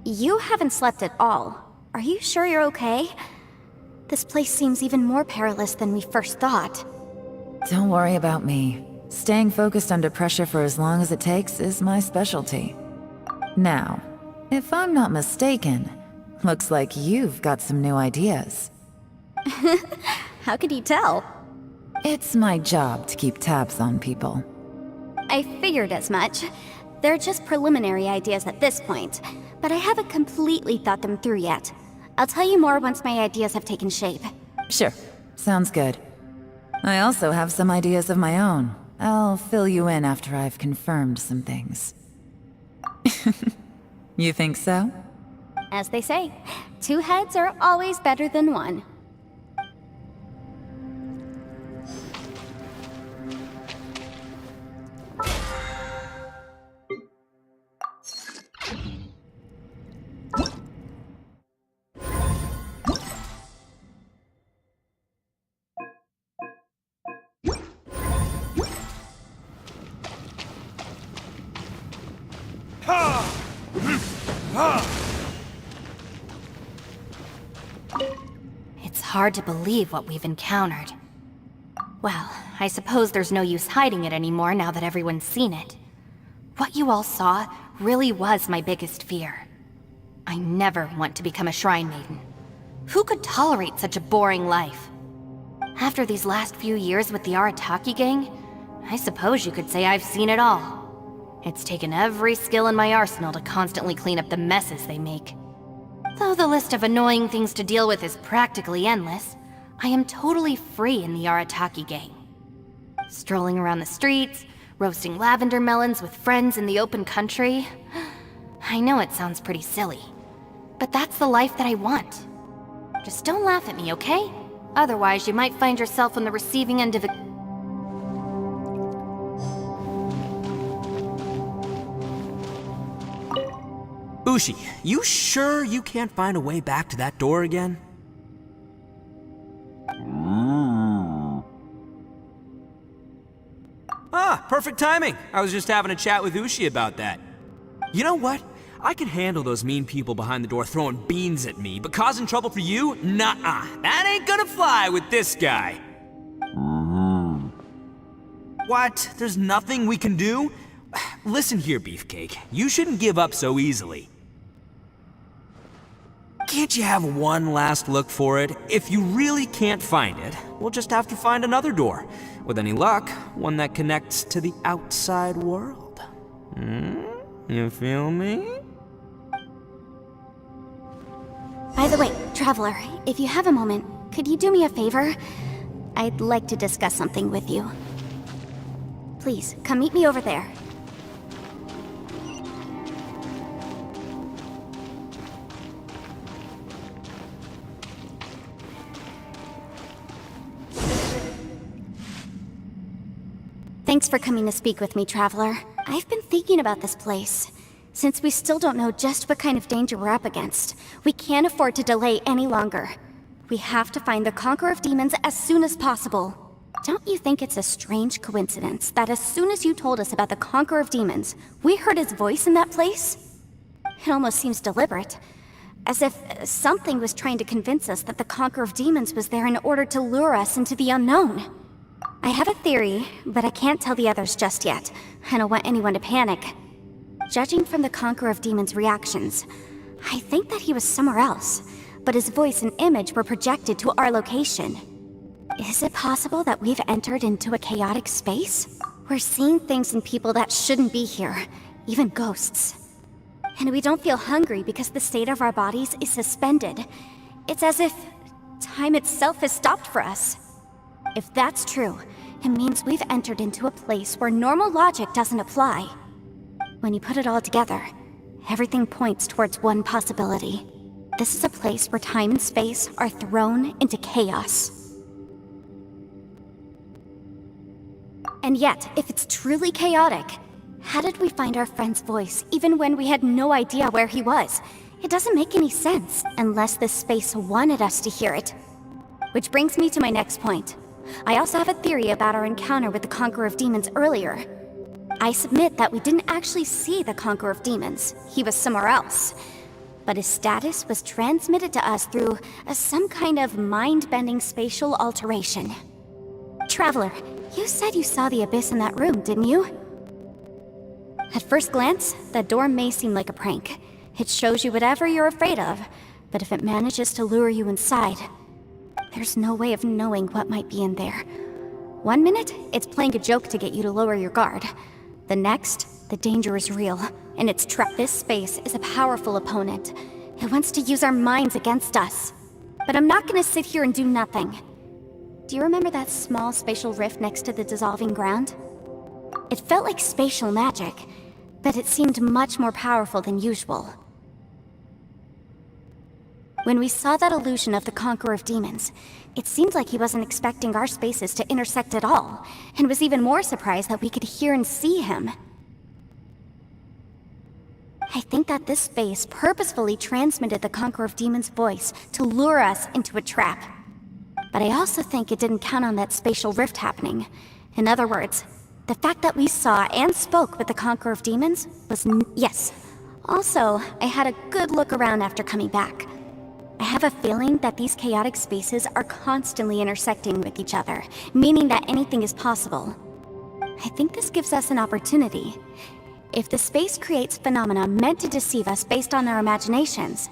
You haven't slept at all. Are you sure you're okay? This place seems even more perilous than we first thought. Don't worry about me. Staying focused under pressure for as long as it takes is my specialty. Now, if I'm not mistaken, looks like you've got some new ideas. How could you tell? It's my job to keep tabs on people. I figured as much. They're just preliminary ideas at this point, but I haven't completely thought them through yet. I'll tell you more once my ideas have taken shape. Sure, sounds good. I also have some ideas of my own. I'll fill you in after I've confirmed some things. You think so? As they say, two heads are always better than one. It's hard to believe what we've encountered. Well, I suppose there's no use hiding it anymore now that everyone's seen it. What you all saw really was my biggest fear. I never want to become a shrine maiden. Who could tolerate such a boring life? After these last few years with the Arataki gang, I suppose you could say I've seen it all. It's taken every skill in my arsenal to constantly clean up the messes they make. Though the list of annoying things to deal with is practically endless, I am totally free in the Arataki gang. Strolling around the streets, roasting lavender melons with friends in the open country. I know it sounds pretty silly, but that's the life that I want. Just don't laugh at me, okay? Otherwise, you might find yourself on the receiving end of a... Ushi, you sure you can't find a way back to that door again? Ah, perfect timing. I was just having a chat with Ushi about that. You know what? I can handle those mean people behind the door throwing beans at me, but causing trouble for you? Nuh-uh. That ain't gonna fly with this guy. What? There's nothing we can do? Listen here, Beefcake. You shouldn't give up so easily. Can't you have one last look for it? If you really can't find it, we'll just have to find another door. With any luck, one that connects to the outside world. You feel me? By the way, Traveler, if you have a moment, could you do me a favor? I'd like to discuss something with you. Please, come meet me over there. Thanks for coming to speak with me, Traveler. I've been thinking about this place. Since we still don't know just what kind of danger we're up against, we can't afford to delay any longer. We have to find the Conqueror of Demons as soon as possible. Don't you think it's a strange coincidence that as soon as you told us about the Conqueror of Demons, we heard his voice in that place? It almost seems deliberate. As if something was trying to convince us that the Conqueror of Demons was there in order to lure us into the unknown. I have a theory, but I can't tell the others just yet. I don't want anyone to panic. Judging from the Conqueror of Demons' reactions, I think that he was somewhere else, but his voice and image were projected to our location. Is it possible that we've entered into a chaotic space? We're seeing things and people that shouldn't be here, even ghosts. And we don't feel hungry because the state of our bodies is suspended. It's as if time itself has stopped for us. If that's true, it means we've entered into a place where normal logic doesn't apply. When you put it all together, everything points towards one possibility. This is a place where time and space are thrown into chaos. And yet, if it's truly chaotic, how did we find our friend's voice even when we had no idea where he was? It doesn't make any sense unless this space wanted us to hear it. Which brings me to my next point. I also have a theory about our encounter with the Conqueror of Demons earlier. I submit that we didn't actually see the Conqueror of Demons. He was somewhere else. But his status was transmitted to us through some kind of mind-bending spatial alteration. Traveler, you said you saw the abyss in that room, didn't you? At first glance, the door may seem like a prank. It shows you whatever you're afraid of, but if it manages to lure you inside, there's no way of knowing what might be in there. One minute, it's playing a joke to get you to lower your guard. The next, the danger is real, and it's trapped. This space is a powerful opponent. It wants to use our minds against us. But I'm not gonna sit here and do nothing. Do you remember that small spatial rift next to the dissolving ground? It felt like spatial magic, but it seemed much more powerful than usual. When we saw that illusion of the Conqueror of Demons, it seemed like he wasn't expecting our spaces to intersect at all, and was even more surprised that we could hear and see him. I think that this space purposefully transmitted the Conqueror of Demons' voice to lure us into a trap. But I also think it didn't count on that spatial rift happening. In other words, the fact that we saw and spoke with the Conqueror of Demons was yes. Also, I had a good look around after coming back. I have a feeling that these chaotic spaces are constantly intersecting with each other, meaning that anything is possible. I think this gives us an opportunity. If the space creates phenomena meant to deceive us based on our imaginations,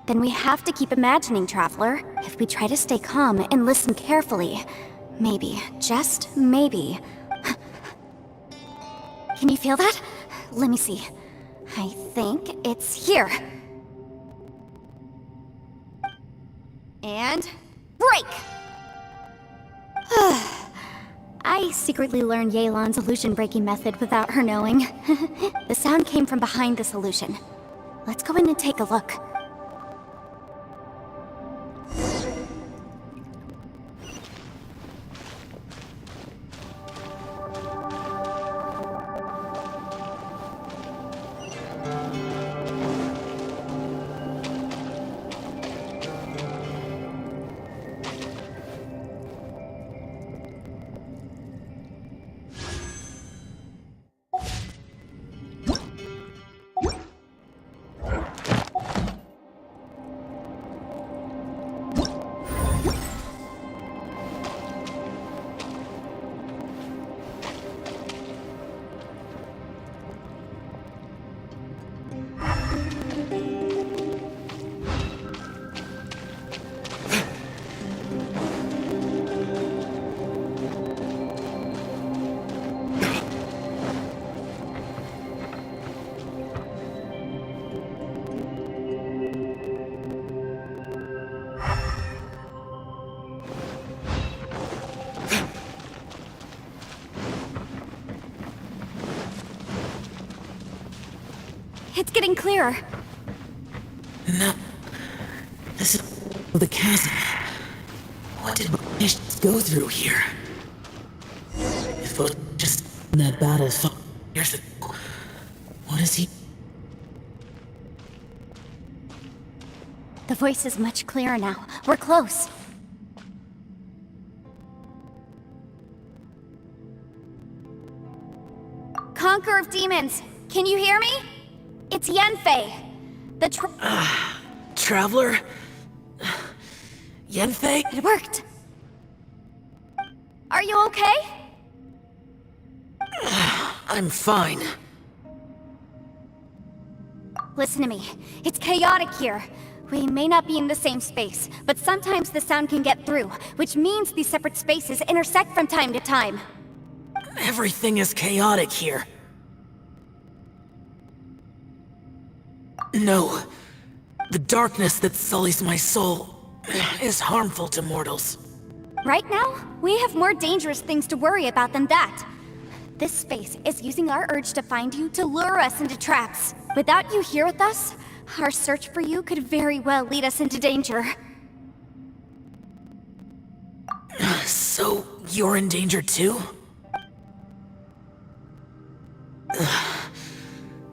then we have to keep imagining, Traveler. If we try to stay calm and listen carefully, maybe, just maybe... Can you feel that? Let me see. I think it's here. And... break! I secretly learned Yelan's illusion-breaking method without her knowing. The sound came from behind this illusion. Let's go in and take a look. It's getting clearer. No. This is the chasm. What did we just go through here? If it was just that bad as 5 years ago, what is he? The voice is much clearer now. We're close. Conqueror of Demons, can you hear me? It's Yanfei. Traveler? Yanfei? It worked. Are you okay? I'm fine. Listen to me. It's chaotic here. We may not be in the same space, but sometimes the sound can get through, which means these separate spaces intersect from time to time. Everything is chaotic here. No. The darkness that sullies my soul is harmful to mortals. Right now, we have more dangerous things to worry about than that. This space is using our urge to find you to lure us into traps. Without you here with us, our search for you could very well lead us into danger. So, you're in danger too?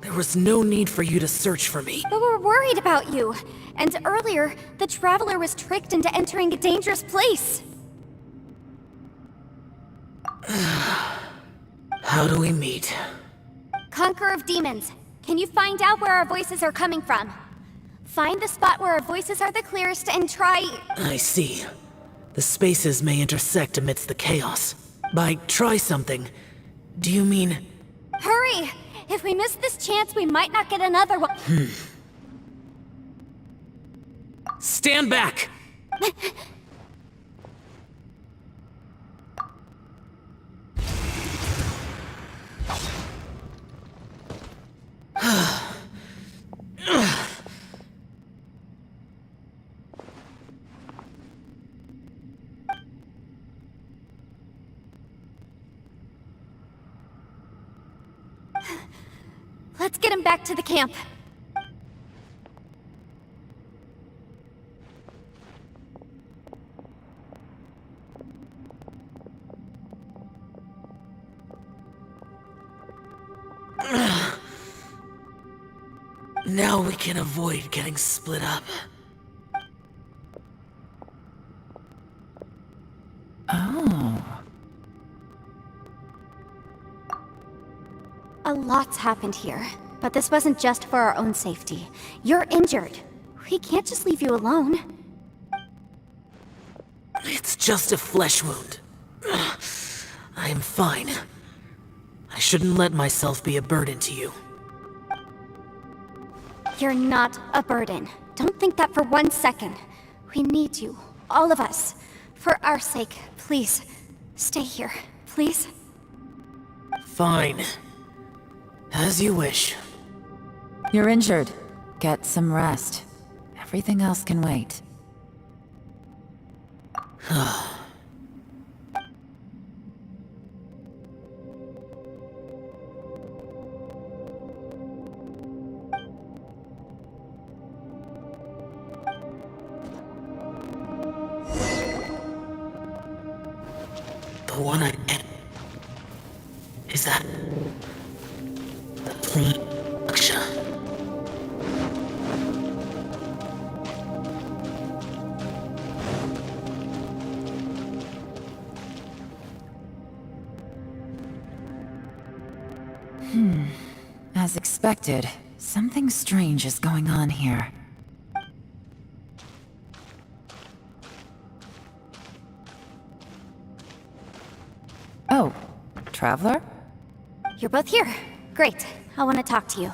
There was no need for you to search for me. But we're worried about you. And earlier, the Traveler was tricked into entering a dangerous place. How do we meet? Conqueror of Demons, can you find out where our voices are coming from? Find the spot where our voices are the clearest and try... I see. The spaces may intersect amidst the chaos. By try something, do you mean... Hurry! If we miss this chance, we might not get another one. Stand back! Let's get him back to the camp. Now we can avoid getting split up. Oh. A lot's happened here, but this wasn't just for our own safety. You're injured. We can't just leave you alone. It's just a flesh wound. I am fine. I shouldn't let myself be a burden to you. You're not a burden. Don't think that for 1 second. We need you, all of us. For our sake, please, stay here, please. Fine. As you wish. You're injured. Get some rest. Everything else can wait. The one I get. Is that... the production? As expected, something strange is going on here. Oh, Traveler? You're both here. Great. I want to talk to you.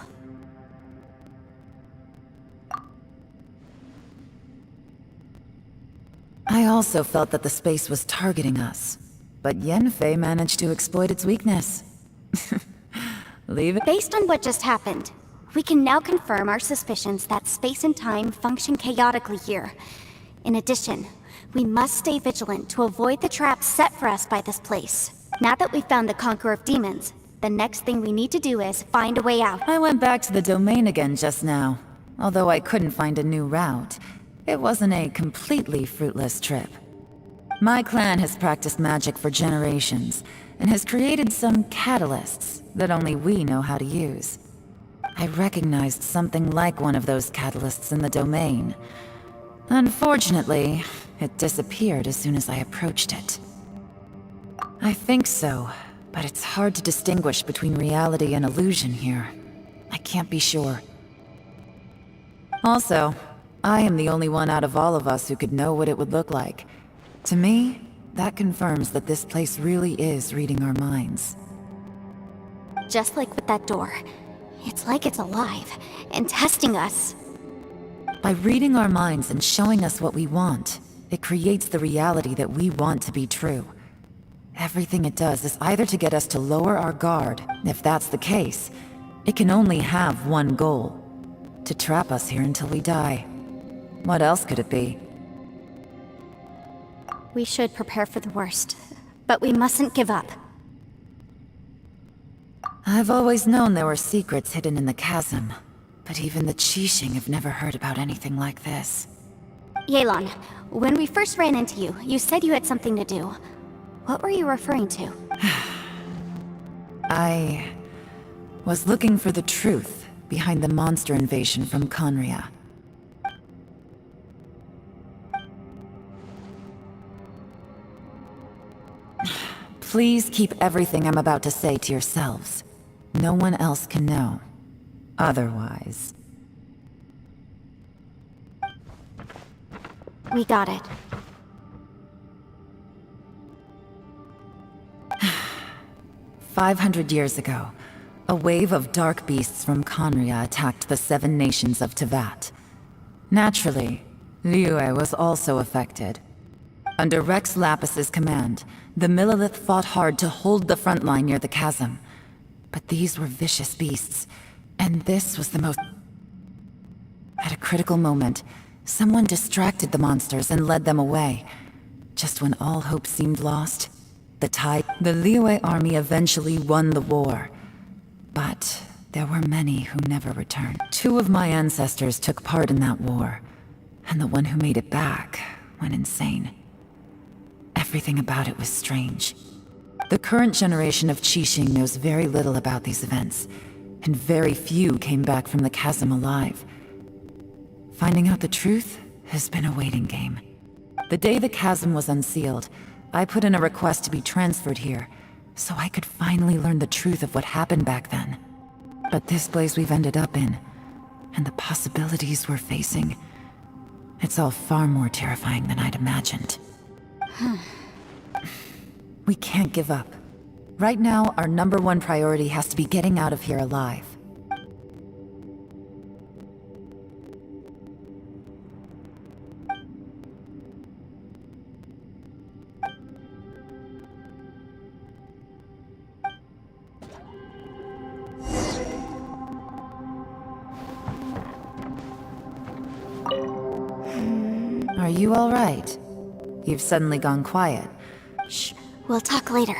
I also felt that the space was targeting us, but Yenfei managed to exploit its weakness. Leave it. Based on what just happened, we can now confirm our suspicions that space and time function chaotically here. In addition, we must stay vigilant to avoid the traps set for us by this place. Now that we've found the Conqueror of Demons, the next thing we need to do is find a way out. I went back to the domain again just now. Although I couldn't find a new route, it wasn't a completely fruitless trip. My clan has practiced magic for generations, and has created some catalysts that only we know how to use. I recognized something like one of those catalysts in the domain. Unfortunately, it disappeared as soon as I approached it. I think so, but it's hard to distinguish between reality and illusion here. I can't be sure. Also, I am the only one out of all of us who could know what it would look like. To me, that confirms that this place really is reading our minds. Just like with that door. It's like it's alive, and testing us. By reading our minds and showing us what we want, it creates the reality that we want to be true. Everything it does is either to get us to lower our guard. If that's the case, it can only have one goal: to trap us here until we die. What else could it be? We should prepare for the worst, but we mustn't give up. I've always known there were secrets hidden in the chasm, but even the Qixing have never heard about anything like this. Yelan, when we first ran into you, you said you had something to do. What were you referring to? I was looking for the truth behind the monster invasion from Conria. Please keep everything I'm about to say to yourselves. No one else can know. Otherwise... We got it. 500 years ago, a wave of dark beasts from Conria attacked the 7 nations of Tevat. Naturally, Liyue was also affected. Under Rex Lapis's command, the Millelith fought hard to hold the front line near the chasm. But these were vicious beasts, and this was the most... At a critical moment, someone distracted the monsters and led them away. Just when all hope seemed lost, the Liyue army eventually won the war. But there were many who never returned. 2 of my ancestors took part in that war, and the one who made it back went insane. Everything about it was strange. The current generation of Qixing knows very little about these events, and very few came back from the chasm alive. Finding out the truth has been a waiting game. The day the chasm was unsealed, I put in a request to be transferred here, so I could finally learn the truth of what happened back then. But this place we've ended up in, and the possibilities we're facing, it's all far more terrifying than I'd imagined. We can't give up. Right now, our #1 priority has to be getting out of here alive. Are you all right? You've suddenly gone quiet. Shh, we'll talk later.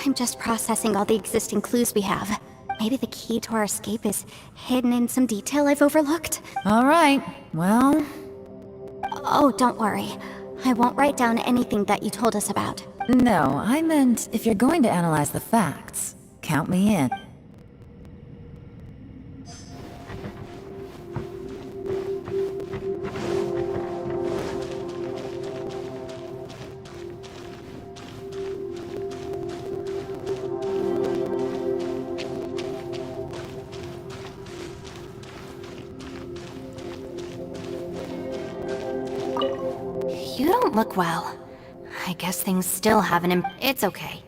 I'm just processing all the existing clues we have. Maybe the key to our escape is hidden in some detail I've overlooked? All right, well... Oh, don't worry. I won't write down anything that you told us about. No, I meant if you're going to analyze the facts, count me in. You don't look well. I guess things still haven't It's okay.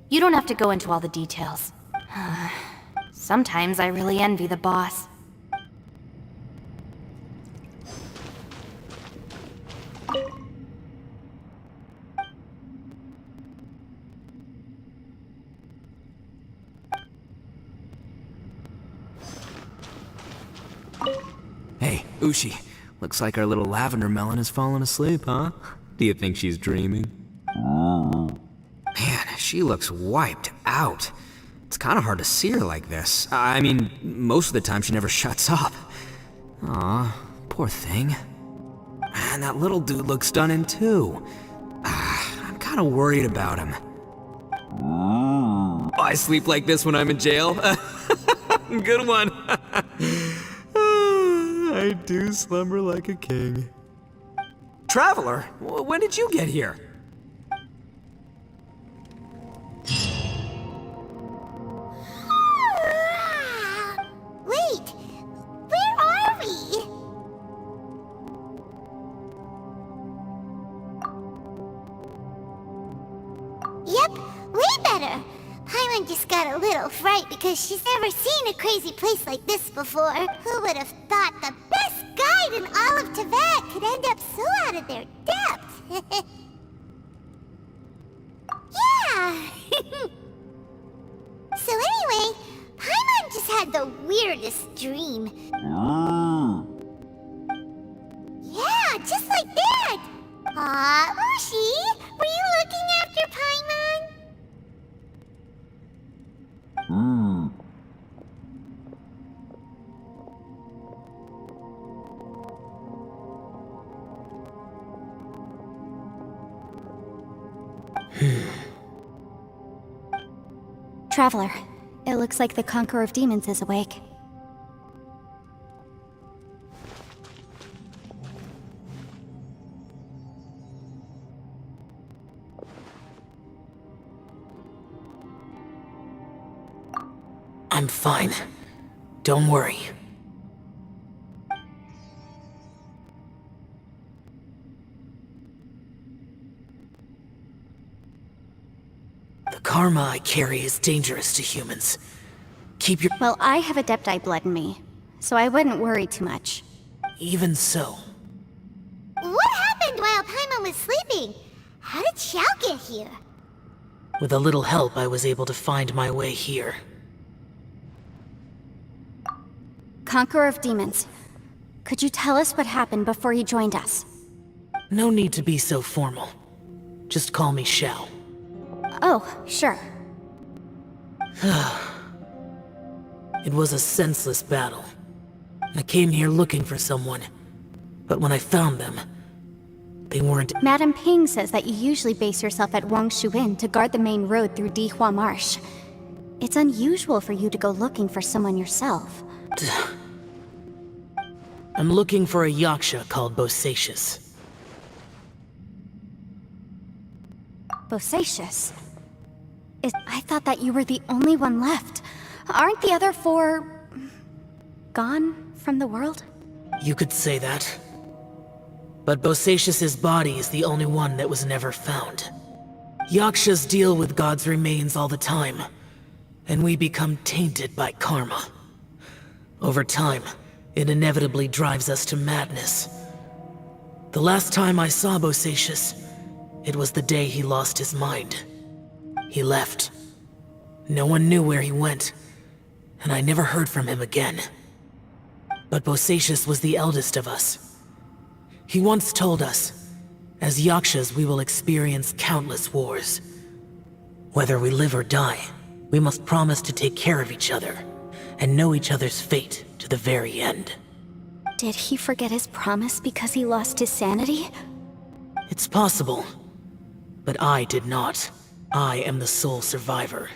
You don't have to go into all the details. Sometimes I really envy the boss. Hey, Ushi. Looks like our little lavender melon has fallen asleep, huh? Do you think she's dreaming? Man, she looks wiped out. It's kind of hard to see her like this. I mean, most of the time she never shuts up. Aw, poor thing. Man, that little dude looks stunning too. I'm kind of worried about him. I sleep like this when I'm in jail? Good one. I do slumber like a king. Traveler, when did you get here? Wait, where are we? Yep, way better. Paimon just got a little fright because she's never seen a crazy place like this before. Who would have thought the best guide in all of Tibet could end up so out of their depth? Yeah! So anyway, Paimon just had the weirdest dream. Yeah, just like that! Aw, Ushi, were you looking after Paimon? Traveler, it looks like the Conqueror of Demons is awake. I'm fine. Don't worry. The karma I carry is dangerous to humans. Keep your... Well, I have Adepti blood in me, so I wouldn't worry too much. Even so. What happened while Paimon was sleeping? How did Xiao get here? With a little help, I was able to find my way here. Conqueror of Demons, could you tell us what happened before you joined us? No need to be so formal. Just call me Xiao. Oh, sure. It was a senseless battle. I came here looking for someone, but when I found them, they weren't... Madame Ping says that you usually base yourself at Wangshu Inn to guard the main road through Dihua Marsh. It's unusual for you to go looking for someone yourself. I'm looking for a yaksha called Bosacius. Bosacius? I thought that you were the only one left. Aren't the other four... gone from the world? You could say that. But Bosacius's body is the only one that was never found. Yakshas deal with God's remains all the time, and we become tainted by karma. Over time, it inevitably drives us to madness. The last time I saw Bosacius, it was the day he lost his mind. He left. No one knew where he went, and I never heard from him again. But Bosacius was the eldest of us. He once told us, as Yakshas we will experience countless wars. Whether we live or die, we must promise to take care of each other, and know each other's fate to the very end. Did he forget his promise because he lost his sanity? It's possible, but I did not. I am the sole survivor.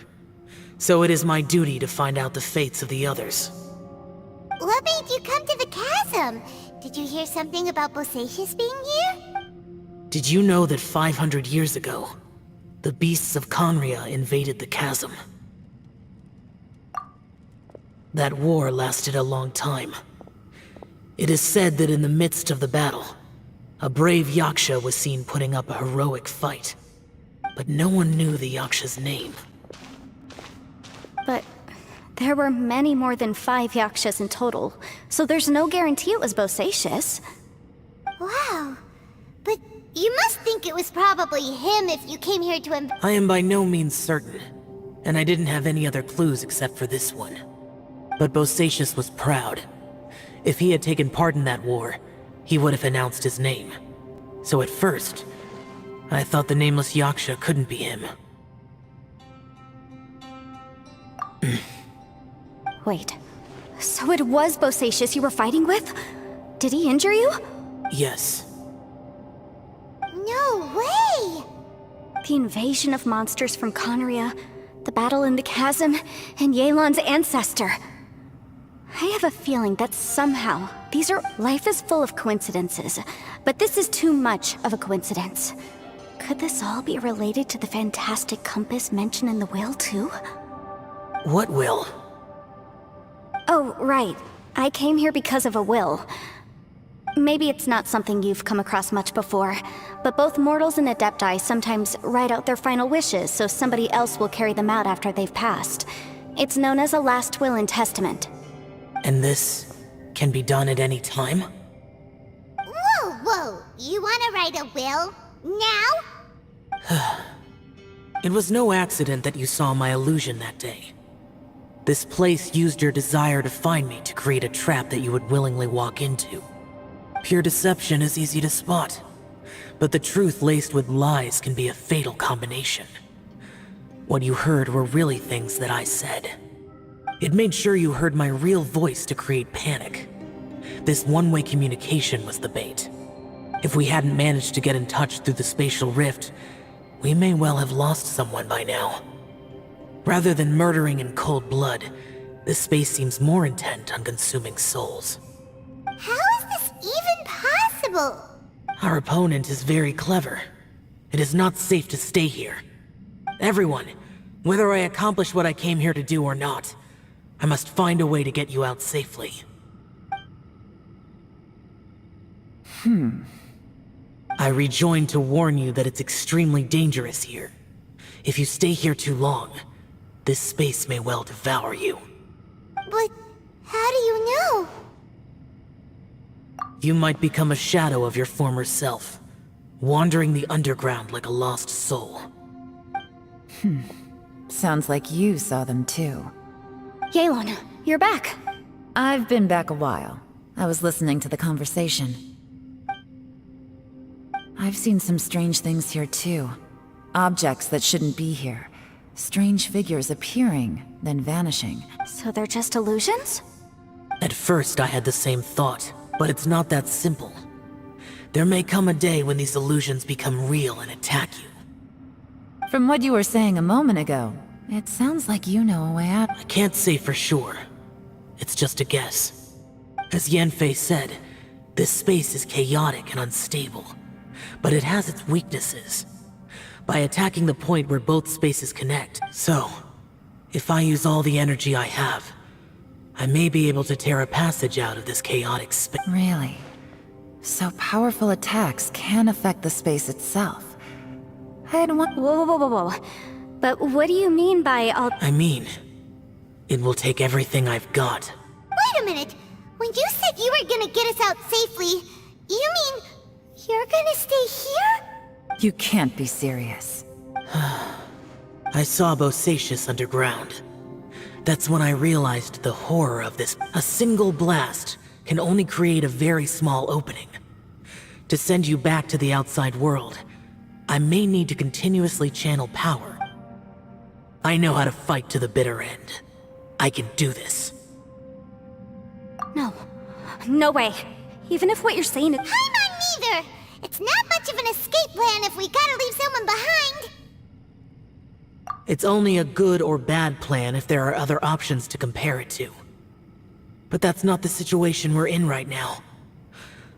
So it is my duty to find out the fates of the others. What made you come to the chasm? Did you hear something about Bosacius being here? Did you know that 500 years ago, the beasts of Conria invaded the chasm? That war lasted a long time. It is said that in the midst of the battle, a brave Yaksha was seen putting up a heroic fight. But no one knew the Yaksha's name. But there were many more than 5 Yakshas in total, so there's no guarantee it was Bosacius. Wow. But you must think it was probably him if you came here to him. I am by no means certain, and I didn't have any other clues except for this one. But Bosacius was proud. If he had taken part in that war, he would have announced his name. So at first, I thought the nameless Yaksha couldn't be him. Wait, so it was Bosacius you were fighting with? Did he injure you? Yes. No way! The invasion of monsters from Conria, the battle in the chasm, and Yelan's ancestor. I have a feeling that somehow, life is full of coincidences, but this is too much of a coincidence. Could this all be related to the fantastic compass mentioned in the will, too? What will? Oh, right. I came here because of a will. Maybe it's not something you've come across much before, but both mortals and Adepti sometimes write out their final wishes so somebody else will carry them out after they've passed. It's known as a last will and testament. And this can be done at any time? Whoa, whoa! You wanna write a will? Now? It was no accident that you saw my illusion that day. This place used your desire to find me to create a trap that you would willingly walk into. Pure deception is easy to spot, but the truth laced with lies can be a fatal combination. What you heard were really things that I said. It made sure you heard my real voice to create panic. This one-way communication was the bait. If we hadn't managed to get in touch through the spatial rift, we may well have lost someone by now. Rather than murdering in cold blood, this space seems more intent on consuming souls. How is this even possible? Our opponent is very clever. It is not safe to stay here. Everyone, whether I accomplish what I came here to do or not, I must find a way to get you out safely. I rejoined to warn you that it's extremely dangerous here. If you stay here too long, this space may well devour you. But how do you know? You might become a shadow of your former self, wandering the underground like a lost soul. Sounds like you saw them too. Yelan, you're back. I've been back a while. I was listening to the conversation. I've seen some strange things here too. Objects that shouldn't be here. Strange figures appearing, then vanishing. So they're just illusions? At first I had the same thought, but it's not that simple. There may come a day when these illusions become real and attack you. From what you were saying a moment ago, it sounds like you know a way out. I can't say for sure. It's just a guess. As Yanfei said, this space is chaotic and unstable, but it has its weaknesses. By attacking the point where both spaces connect. So, if I use all the energy I have, I may be able to tear a passage out of this chaotic space. Really? So powerful attacks can affect the space itself. I had one. Whoa. But what do you mean by all— I mean, it will take everything I've got. Wait a minute! When you said you were gonna get us out safely, you mean you're gonna stay here? You can't be serious. I saw Bosacius underground. That's when I realized the horror of this. A single blast can only create a very small opening. To send you back to the outside world, I may need to continuously channel power. I know how to fight to the bitter end. I can do this. No way. Even if what you're saying is— I'm not neither! It's not much of an escape plan if we gotta leave someone behind! It's only a good or bad plan if there are other options to compare it to. But that's not the situation we're in right now.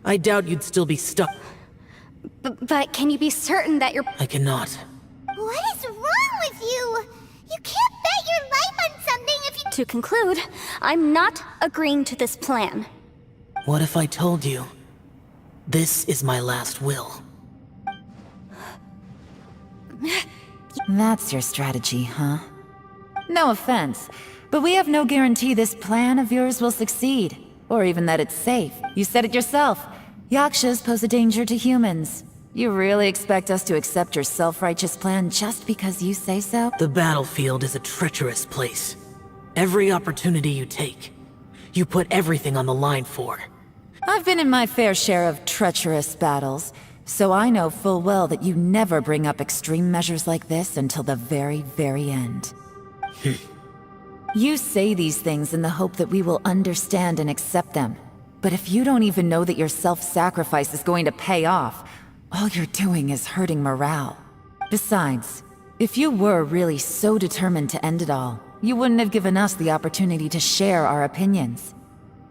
I doubt you'd still be stuck. But can you be certain that you're— I cannot. What is wrong with you? You can't bet your life on something if you— To conclude, I'm not agreeing to this plan. What if I told you, this is my last will? That's your strategy, huh? No offense, but we have no guarantee this plan of yours will succeed, or even that it's safe. You said it yourself. Yakshas pose a danger to humans. You really expect us to accept your self-righteous plan just because you say so? The battlefield is a treacherous place. Every opportunity you take, you put everything on the line for. I've been in my fair share of treacherous battles, so I know full well that you never bring up extreme measures like this until the very, very end. You say these things in the hope that we will understand and accept them. But if you don't even know that your self-sacrifice is going to pay off, all you're doing is hurting morale. Besides, if you were really so determined to end it all, you wouldn't have given us the opportunity to share our opinions.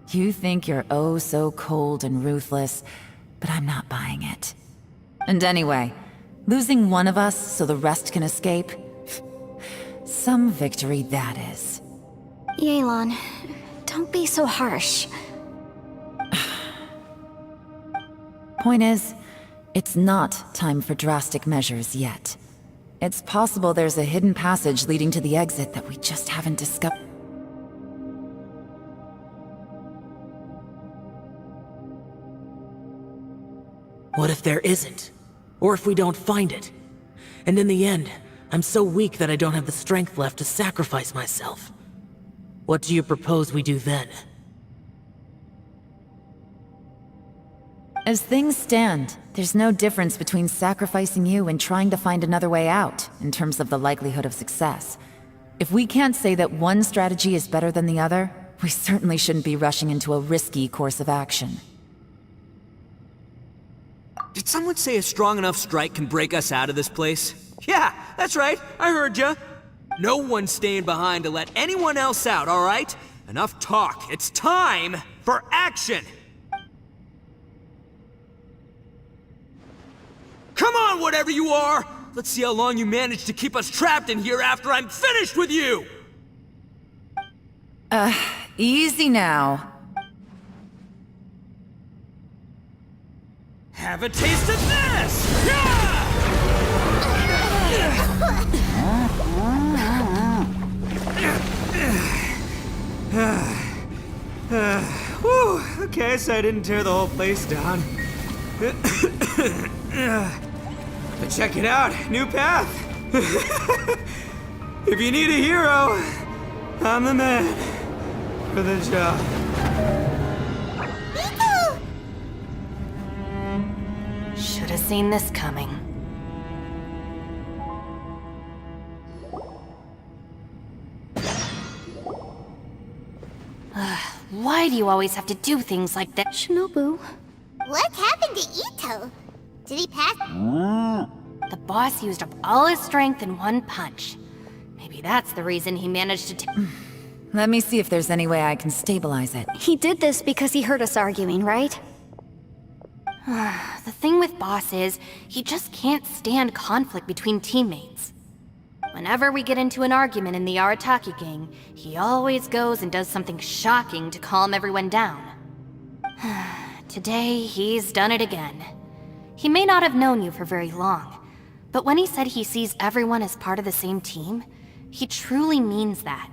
You think you're oh so cold and ruthless, but I'm not buying it. And anyway, losing one of us so the rest can escape? Some victory that is. Yelan, don't be so harsh. Point is, it's not time for drastic measures yet. It's possible there's a hidden passage leading to the exit that we just haven't discovered. What if there isn't? Or if we don't find it? And in the end, I'm so weak that I don't have the strength left to sacrifice myself. What do you propose we do then? As things stand, there's no difference between sacrificing you and trying to find another way out, in terms of the likelihood of success. If we can't say that one strategy is better than the other, we certainly shouldn't be rushing into a risky course of action. Did someone say a strong enough strike can break us out of this place? Yeah, that's right, I heard ya. No one's staying behind to let anyone else out, all right? Enough talk, it's time for action! Come on, whatever you are! Let's see how long you manage to keep us trapped in here after I'm finished with you! Easy now. Have a taste of this! Yeah! Whew, okay, so I didn't tear the whole place down. But check it out, new path. If you need a hero, I'm the man for the job. Should have seen this coming. Why do you always have to do things like that? Shinobu. What happened to Ito? Did he pass? The boss used up all his strength in one punch. Maybe that's the reason he managed to Let me see if there's any way I can stabilize it. He did this because he heard us arguing, right? The thing with Boss is, he just can't stand conflict between teammates. Whenever we get into an argument in the Arataki gang, he always goes and does something shocking to calm everyone down. Today, he's done it again. He may not have known you for very long, but when he said he sees everyone as part of the same team, he truly means that.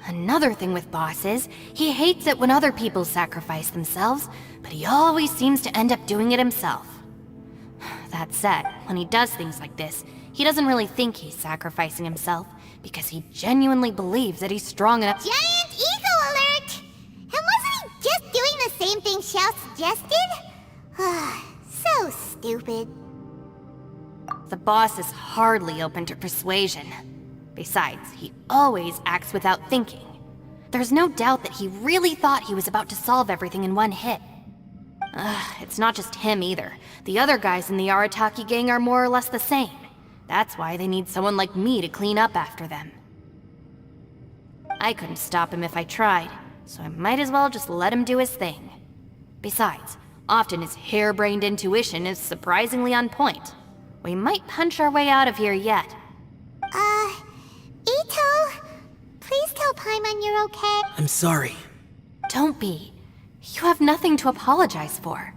Another thing with Boss is, he hates it when other people sacrifice themselves, but he always seems to end up doing it himself. That said, when he does things like this, he doesn't really think he's sacrificing himself, because he genuinely believes that he's strong enough. Giant ego alert! And wasn't he just doing the same thing Xiao suggested? So stupid. The boss is hardly open to persuasion. Besides, he always acts without thinking. There's no doubt that he really thought he was about to solve everything in one hit. It's not just him either. The other guys in the Arataki gang are more or less the same. That's why they need someone like me to clean up after them. I couldn't stop him if I tried, so I might as well just let him do his thing. Besides, often his harebrained intuition is surprisingly on point. We might punch our way out of here yet. Ito, please tell Paimon you're okay. I'm sorry. Don't be. You have nothing to apologize for.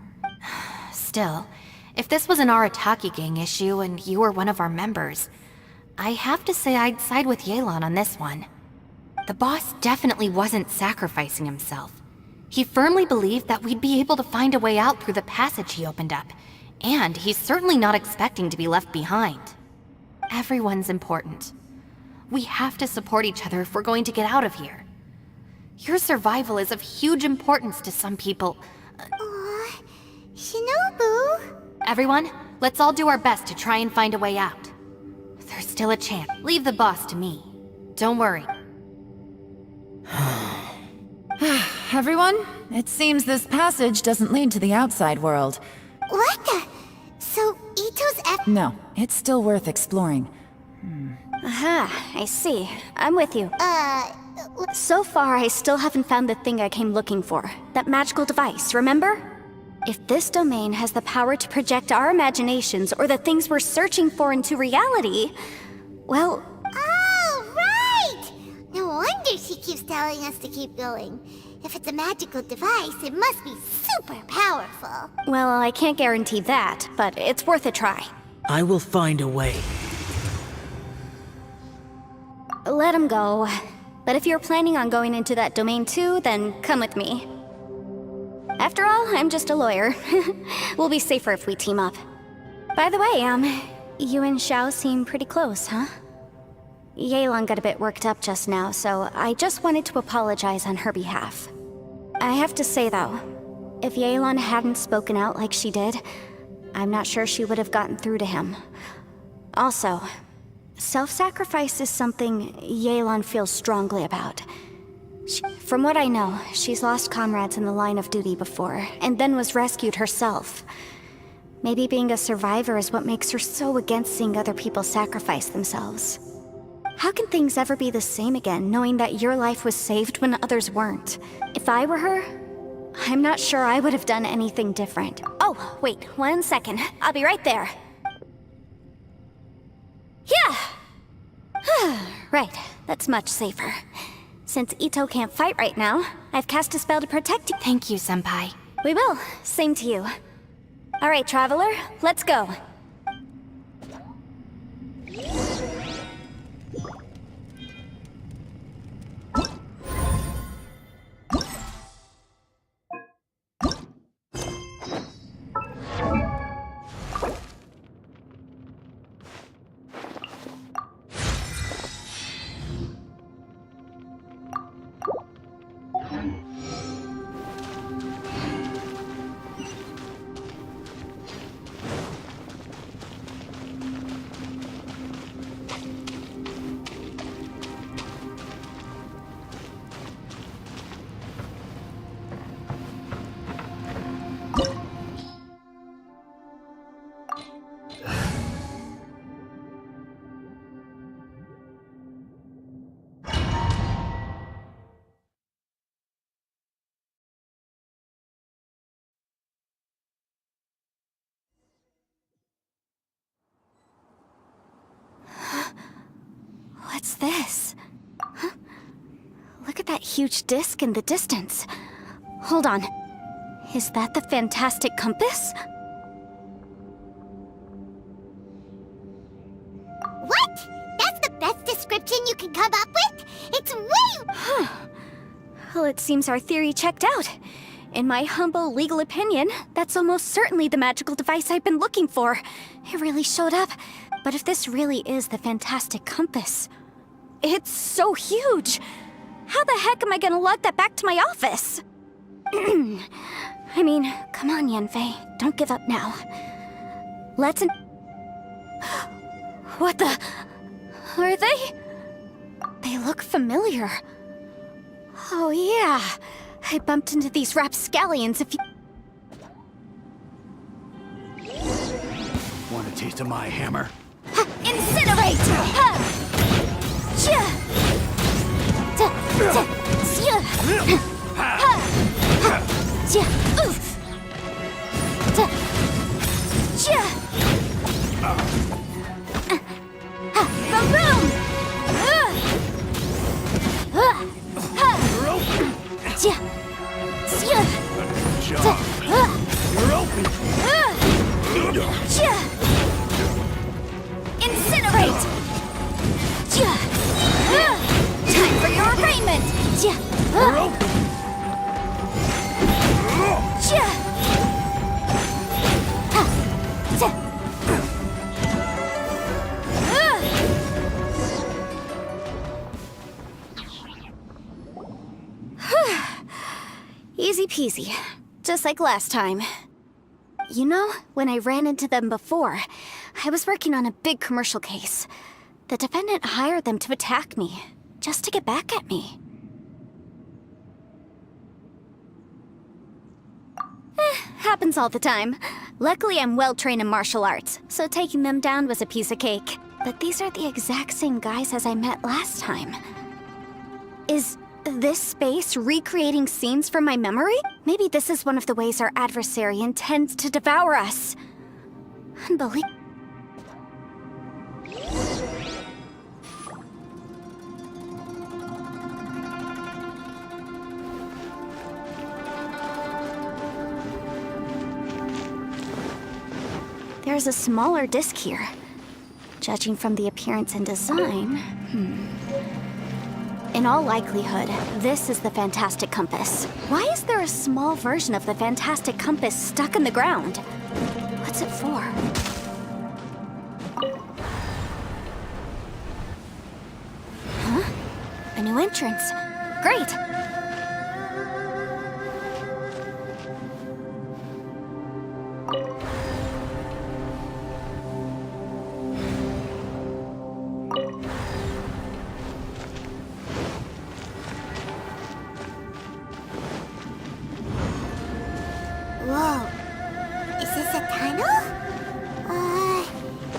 Still, if this was an Arataki gang issue and you were one of our members, I have to say I'd side with Yelan on this one. The boss definitely wasn't sacrificing himself. He firmly believed that we'd be able to find a way out through the passage he opened up, and he's certainly not expecting to be left behind. Everyone's important. We have to support each other if we're going to get out of here. Your survival is of huge importance to some people. Aw, Shinobu. Everyone, let's all do our best to try and find a way out. There's still a chance. Leave the boss to me. Don't worry. Everyone, it seems this passage doesn't lead to the outside world. What the? So Ito's No, it's still worth exploring. Aha, I see. I'm with you. So far, I still haven't found the thing I came looking for. That magical device, remember? If this domain has the power to project our imaginations or the things we're searching for into reality, well... Oh, right! No wonder she keeps telling us to keep going. If it's a magical device, it must be super powerful. Well, I can't guarantee that, but it's worth a try. I will find a way. Let him go. But if you're planning on going into that domain too, then come with me. After all, I'm just a lawyer. We'll be safer if we team up. By the way, you and Xiao seem pretty close, huh? Yelan got a bit worked up just now, so I just wanted to apologize on her behalf. I have to say though, if Yelan hadn't spoken out like she did, I'm not sure she would have gotten through to him. Also, self-sacrifice is something Yelan feels strongly about. From what I know, she's lost comrades in the line of duty before, and then was rescued herself. Maybe being a survivor is what makes her so against seeing other people sacrifice themselves. How can things ever be the same again, knowing that your life was saved when others weren't? If I were her, I'm not sure I would have done anything different. Oh, wait, 1 second. I'll be right there. Yeah! Right, that's much safer. Since Ito can't fight right now, I've cast a spell to protect you. Thank you, Senpai. We will. Same to you. Alright, Traveler, let's go. What's this? Huh? Look at that huge disc in the distance. Hold on. Is that the fantastic compass? What? That's the best description you can come up with? It's way... Well, it seems our theory checked out. In my humble legal opinion, that's almost certainly the magical device I've been looking for. It really showed up. But if this really is the fantastic compass, it's so huge. How the heck am I gonna lug that back to my office? I mean, come on, Yanfei. Don't give up now. Let's What the... Are they? They look familiar. Oh yeah. I bumped into these rapscallions a few... Want a taste of my hammer? Incinerate! You're open! Incinerate! Time for your arraignment! You're open! Easy peasy. Just like last time. You know, when I ran into them before, I was working on a big commercial case. The defendant hired them to attack me, just to get back at me. Happens all the time. Luckily, I'm well-trained in martial arts, so taking them down was a piece of cake. But these are the exact same guys as I met last time. Is this space recreating scenes from my memory? Maybe this is one of the ways our adversary intends to devour us. Unbelievable. There's a smaller disc here. Judging from the appearance and design, In all likelihood, this is the fantastic compass. Why is there a small version of the fantastic compass stuck in the ground? What's it for? Huh? A new entrance. Great! Whoa. Is this a tunnel?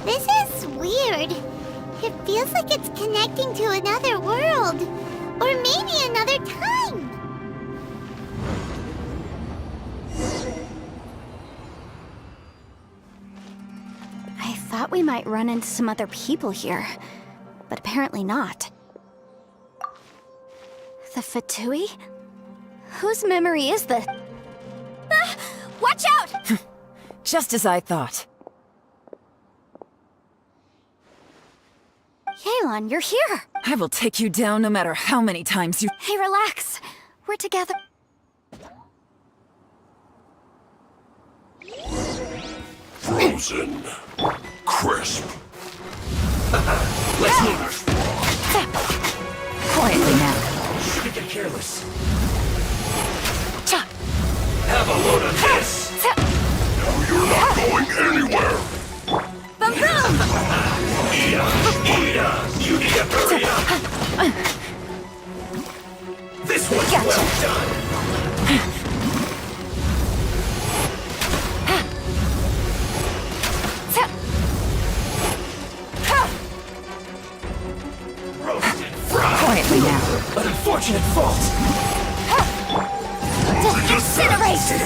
This is weird. It feels like it's connecting to another world. Or maybe another time. I thought we might run into some other people here. but apparently not. The Fatui? Whose memory is this? Ah! Watch out! Just as I thought. Yelan, you're here! I will take you down no matter how many times you— Hey, relax. We're together. Frozen. Crisp. Let's move this. Quietly now. Shouldn't get careless. Cha! Have a load of this. No, you're not going anywhere. Bum boom! Ida, you need to hurry up. This one's well done. Roasted fried. Quietly now. An unfortunate fault. Incinerate!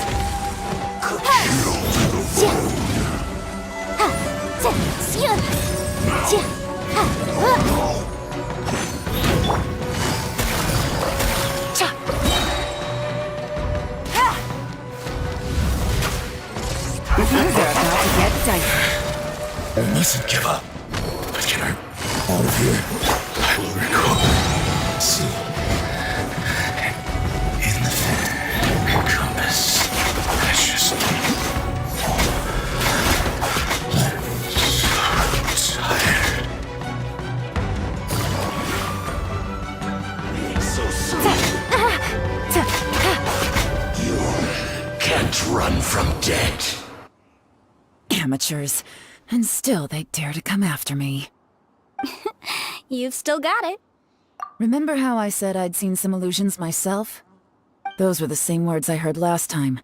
Things are about to get dicey. I mustn't give up. But can I out of here? I will recover. See. In the compass. Precious. I'm so tired. Being so soon. You can't run from death. Amateurs. And still they dare to come after me. You've still got it. Remember how I said I'd seen some illusions myself? Those were the same words I heard last time.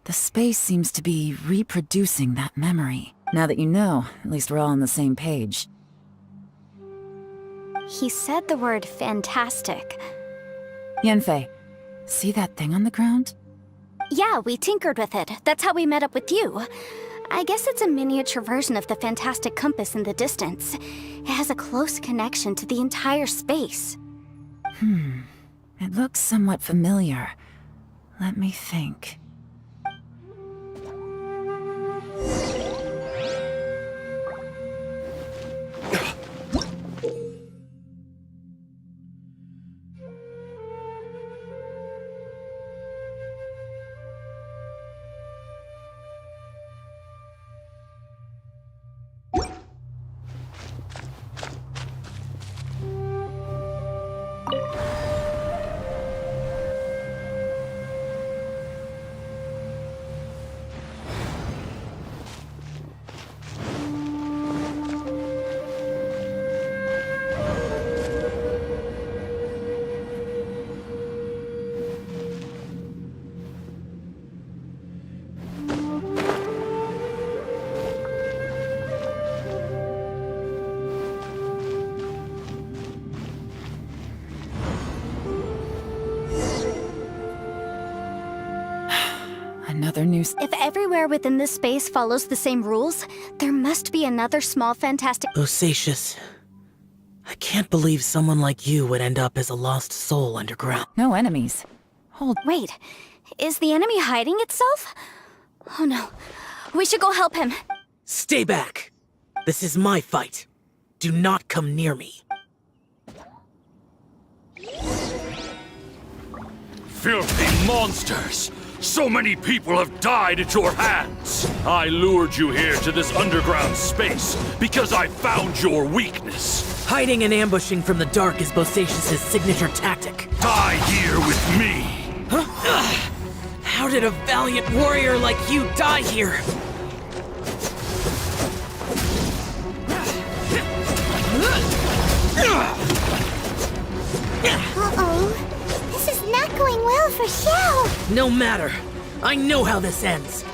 The space seems to be reproducing that memory. Now that you know, at least we're all on the same page. He said the word fantastic. Yanfei, see that thing on the ground? Yeah, we tinkered with it. That's how we met up with you. I guess it's a miniature version of the fantastic compass in the distance. It has a close connection to the entire space. It looks somewhat familiar. Let me think. Another new If everywhere within this space follows the same rules, there must be another small fantastic— Osacious. I can't believe someone like you would end up as a lost soul underground. No enemies. Hold. Wait, is the enemy hiding itself? Oh no, we should go help him. Stay back! This is my fight. Do not come near me. Filthy monsters! So many people have died at your hands! I lured you here to this underground space because I found your weakness. Hiding and ambushing from the dark is Bosacious' signature tactic. Die here with me! Huh? How did a valiant warrior like you die here? Uh-oh. This is not going well for Xiao. No matter. I know how this ends.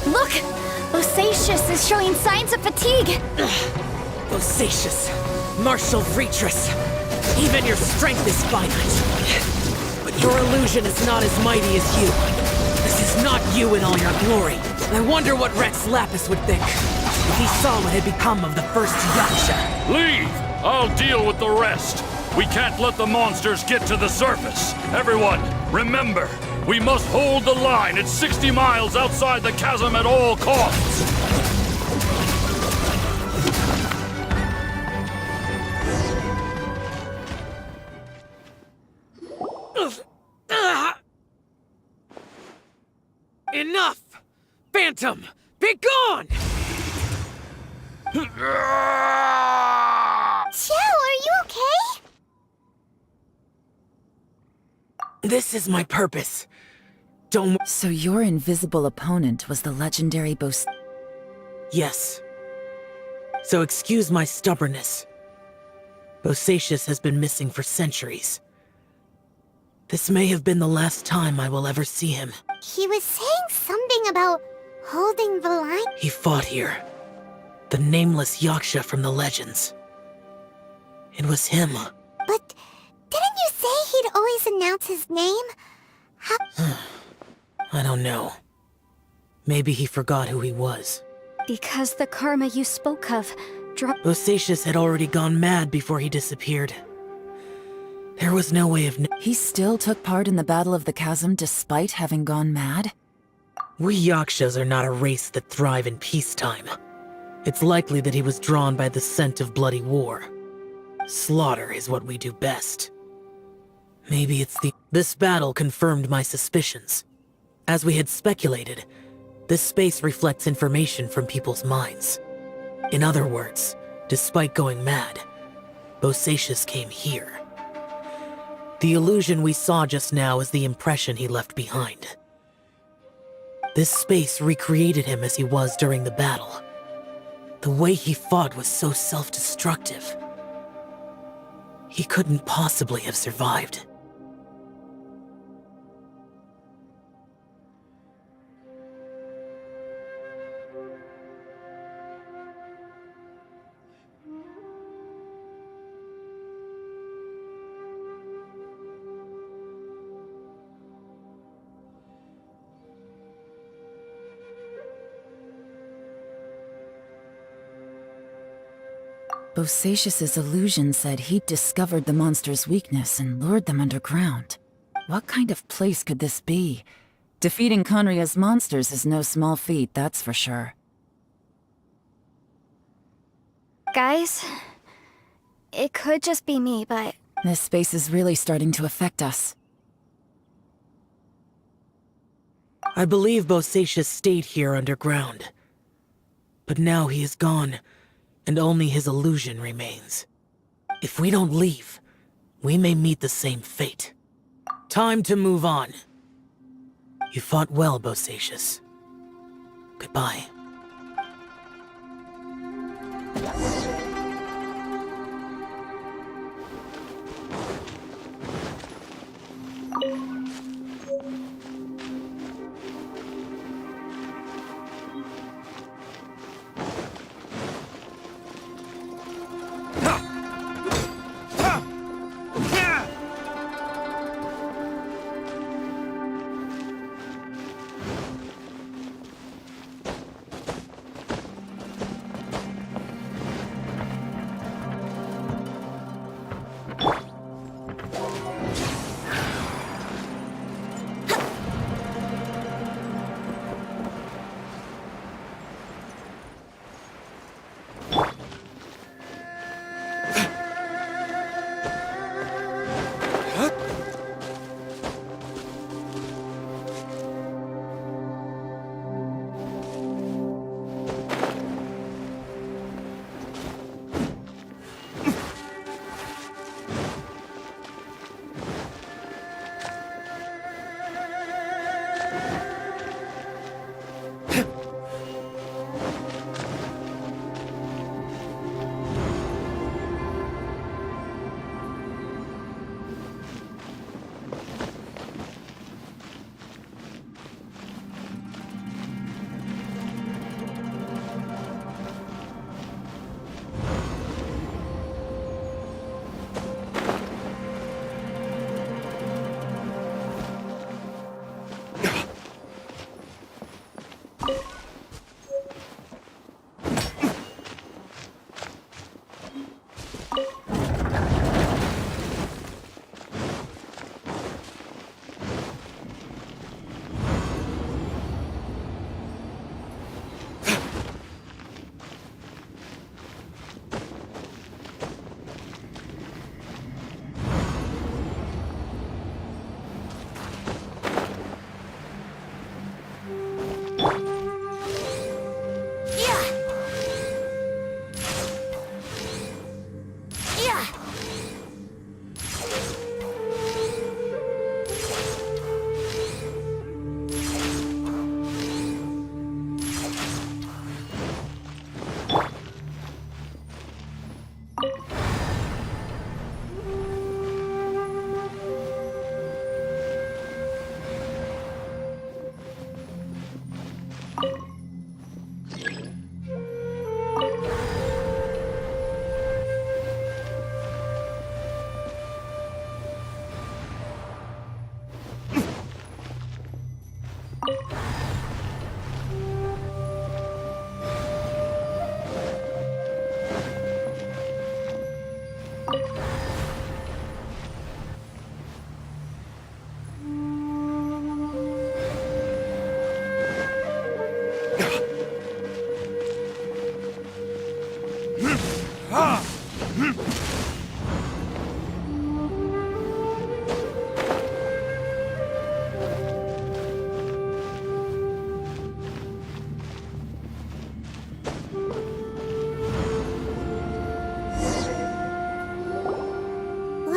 Look! Bosacious is showing signs of fatigue! Bosacious. Martial Retreat. Even your strength is finite. But your illusion is not as mighty as you. This is not you in all your glory. I wonder what Rex Lapis would think if he saw what had become of the first Yaksha. Leave! I'll deal with the rest. We can't let the monsters get to the surface. Everyone, remember, we must hold the line at 60 miles outside the chasm at all costs. Enough! Phantom, be gone! Joe, are you okay? This is my purpose. Don't... So your invisible opponent was the legendary Yes. So excuse my stubbornness. Bosacius has been missing for centuries. This may have been the last time I will ever see him. He was saying something about holding the line. He fought here. The nameless Yaksha from the legends. It was him. But didn't you say he'd always announce his name? How... I don't know. Maybe he forgot who he was. Because the karma you spoke of dropped. Bosacius had already gone mad before he disappeared. There was no way of He still took part in the Battle of the Chasm despite having gone mad? We Yakshas are not a race that thrive in peacetime. It's likely that he was drawn by the scent of bloody war. Slaughter is what we do best. Maybe it's the... This battle confirmed my suspicions. As we had speculated, this space reflects information from people's minds. In other words, despite going mad, Bosacius came here. The illusion we saw just now is the impression he left behind. This space recreated him as he was during the battle. The way he fought was so self-destructive. He couldn't possibly have survived. Bosacius's illusion said he'd discovered the monster's weakness and lured them underground. What kind of place could this be? Defeating Conria's monsters is no small feat, that's for sure. Guys, it could just be me, but This space is really starting to affect us. I believe Bosacius stayed here underground. But now he is gone, and only his illusion remains. If we don't leave, we may meet the same fate. Time to move on. You fought well, Bosacius. Goodbye.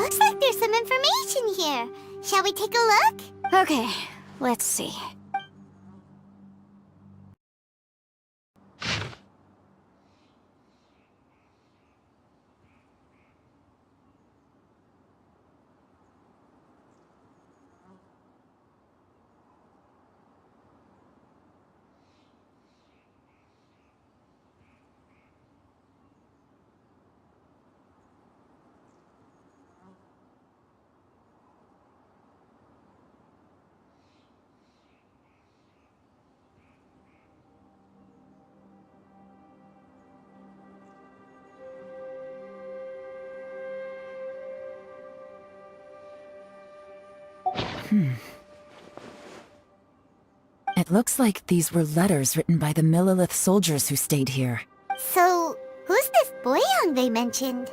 Looks like there's some information here. Shall we take a look? Okay, let's see. It looks like these were letters written by the Millilith soldiers who stayed here. So, who's this Boyang they mentioned?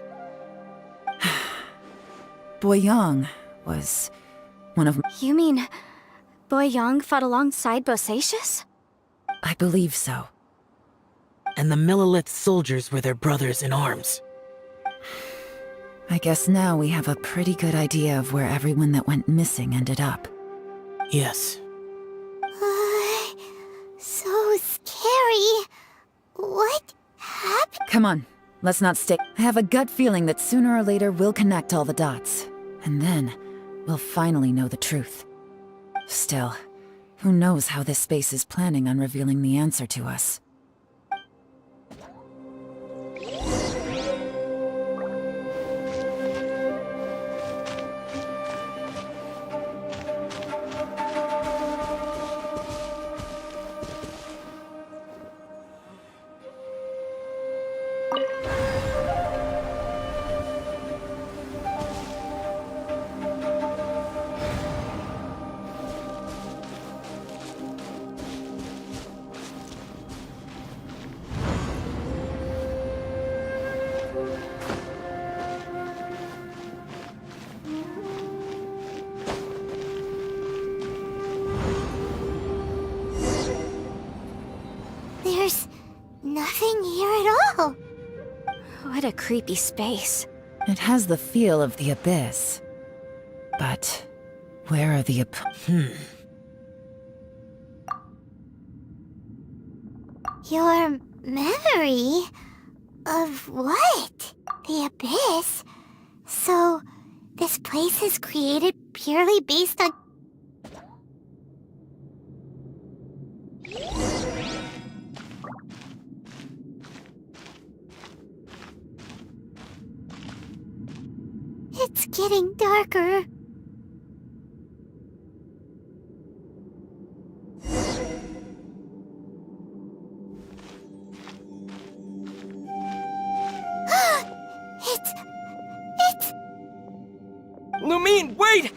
Boyang was one of... You mean Boyang fought alongside Bosacius? I believe so. And the Millilith soldiers were their brothers in arms. I guess now we have a pretty good idea of where everyone that went missing ended up. Yes. So scary. What happened? Come on, let's not stay. I have a gut feeling that sooner or later we'll connect all the dots. And then, we'll finally know the truth. Still, who knows how this space is planning on revealing the answer to us. There's nothing here at all. What a creepy space. It has the feel of the abyss. But where are the Your memory? Of what? The abyss? So, this place is created purely based on... It's getting darker. It's... Lumine, wait!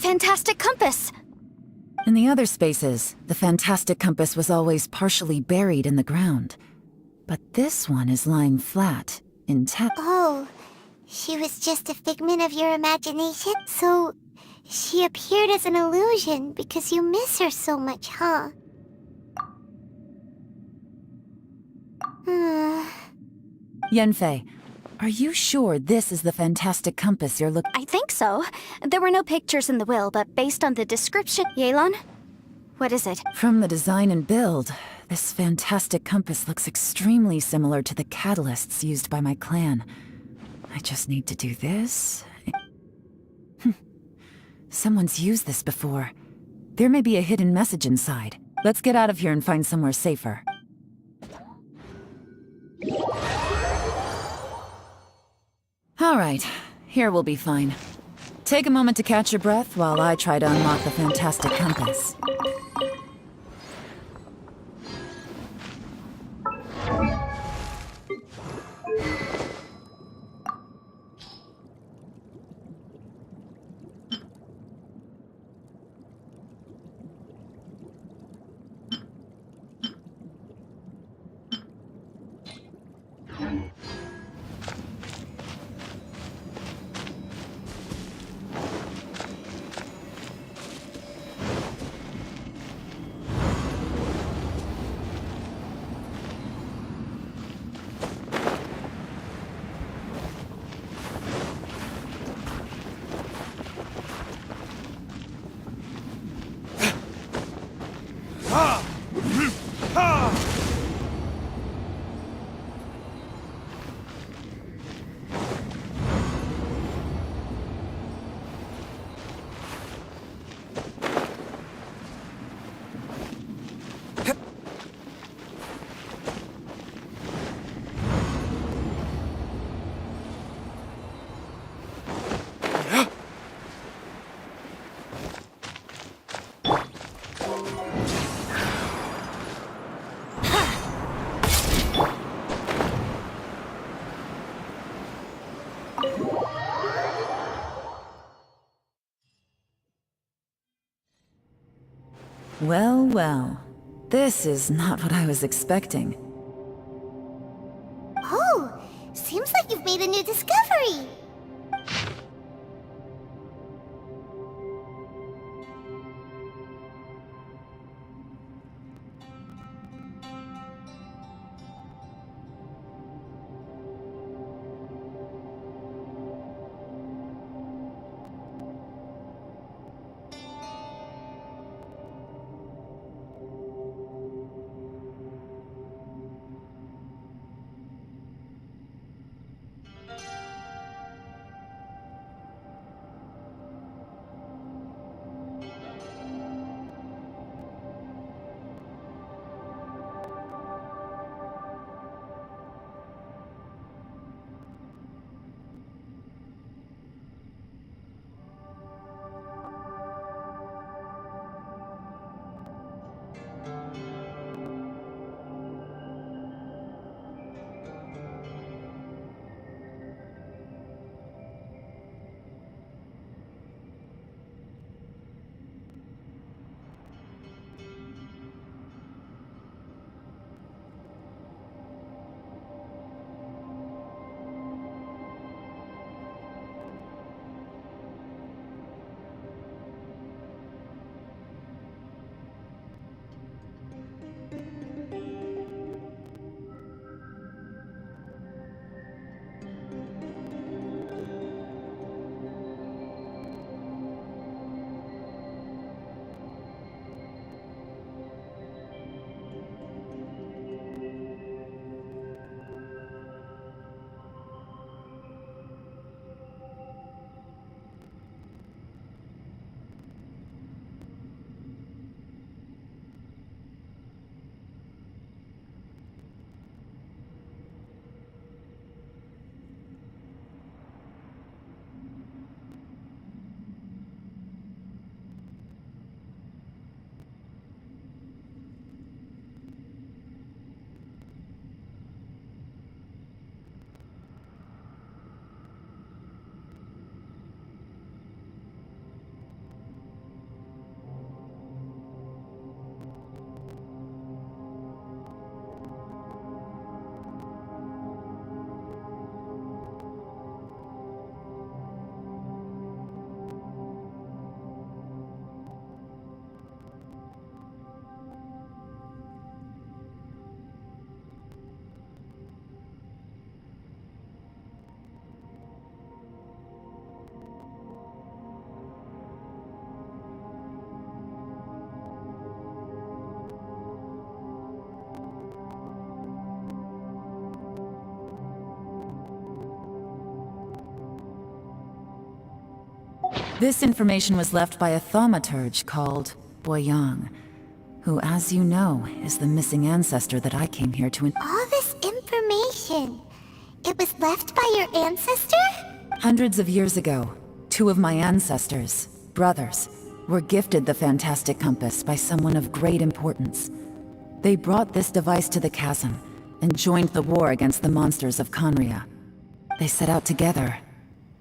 fantastic compass! In the other spaces, the fantastic compass was always partially buried in the ground. But this one is lying flat, intact. Oh, she was just a figment of your imagination? So, she appeared as an illusion because you miss her so much, huh? Yanfei, are you sure this is the fantastic compass you're looking? I think so. There were no pictures in the will, but based on the description... Yelan? What is it? From the design and build, this fantastic compass looks extremely similar to the catalysts used by my clan. I just need to do this. Someone's used this before. There may be a hidden message inside. Let's get out of here and find somewhere safer. Alright, here we'll be fine. Take a moment to catch your breath while I try to unlock the fantastic compass. Well, well. This is not what I was expecting. Oh, seems like you've made a new discovery! This information was left by a thaumaturge called Boyang, who, as you know, is the missing ancestor that I came here to All this information, it was left by your ancestor? Hundreds of years ago, two of my ancestors, brothers, were gifted the fantastic compass by someone of great importance. They brought this device to the chasm and joined the war against the monsters of Conria. They set out together,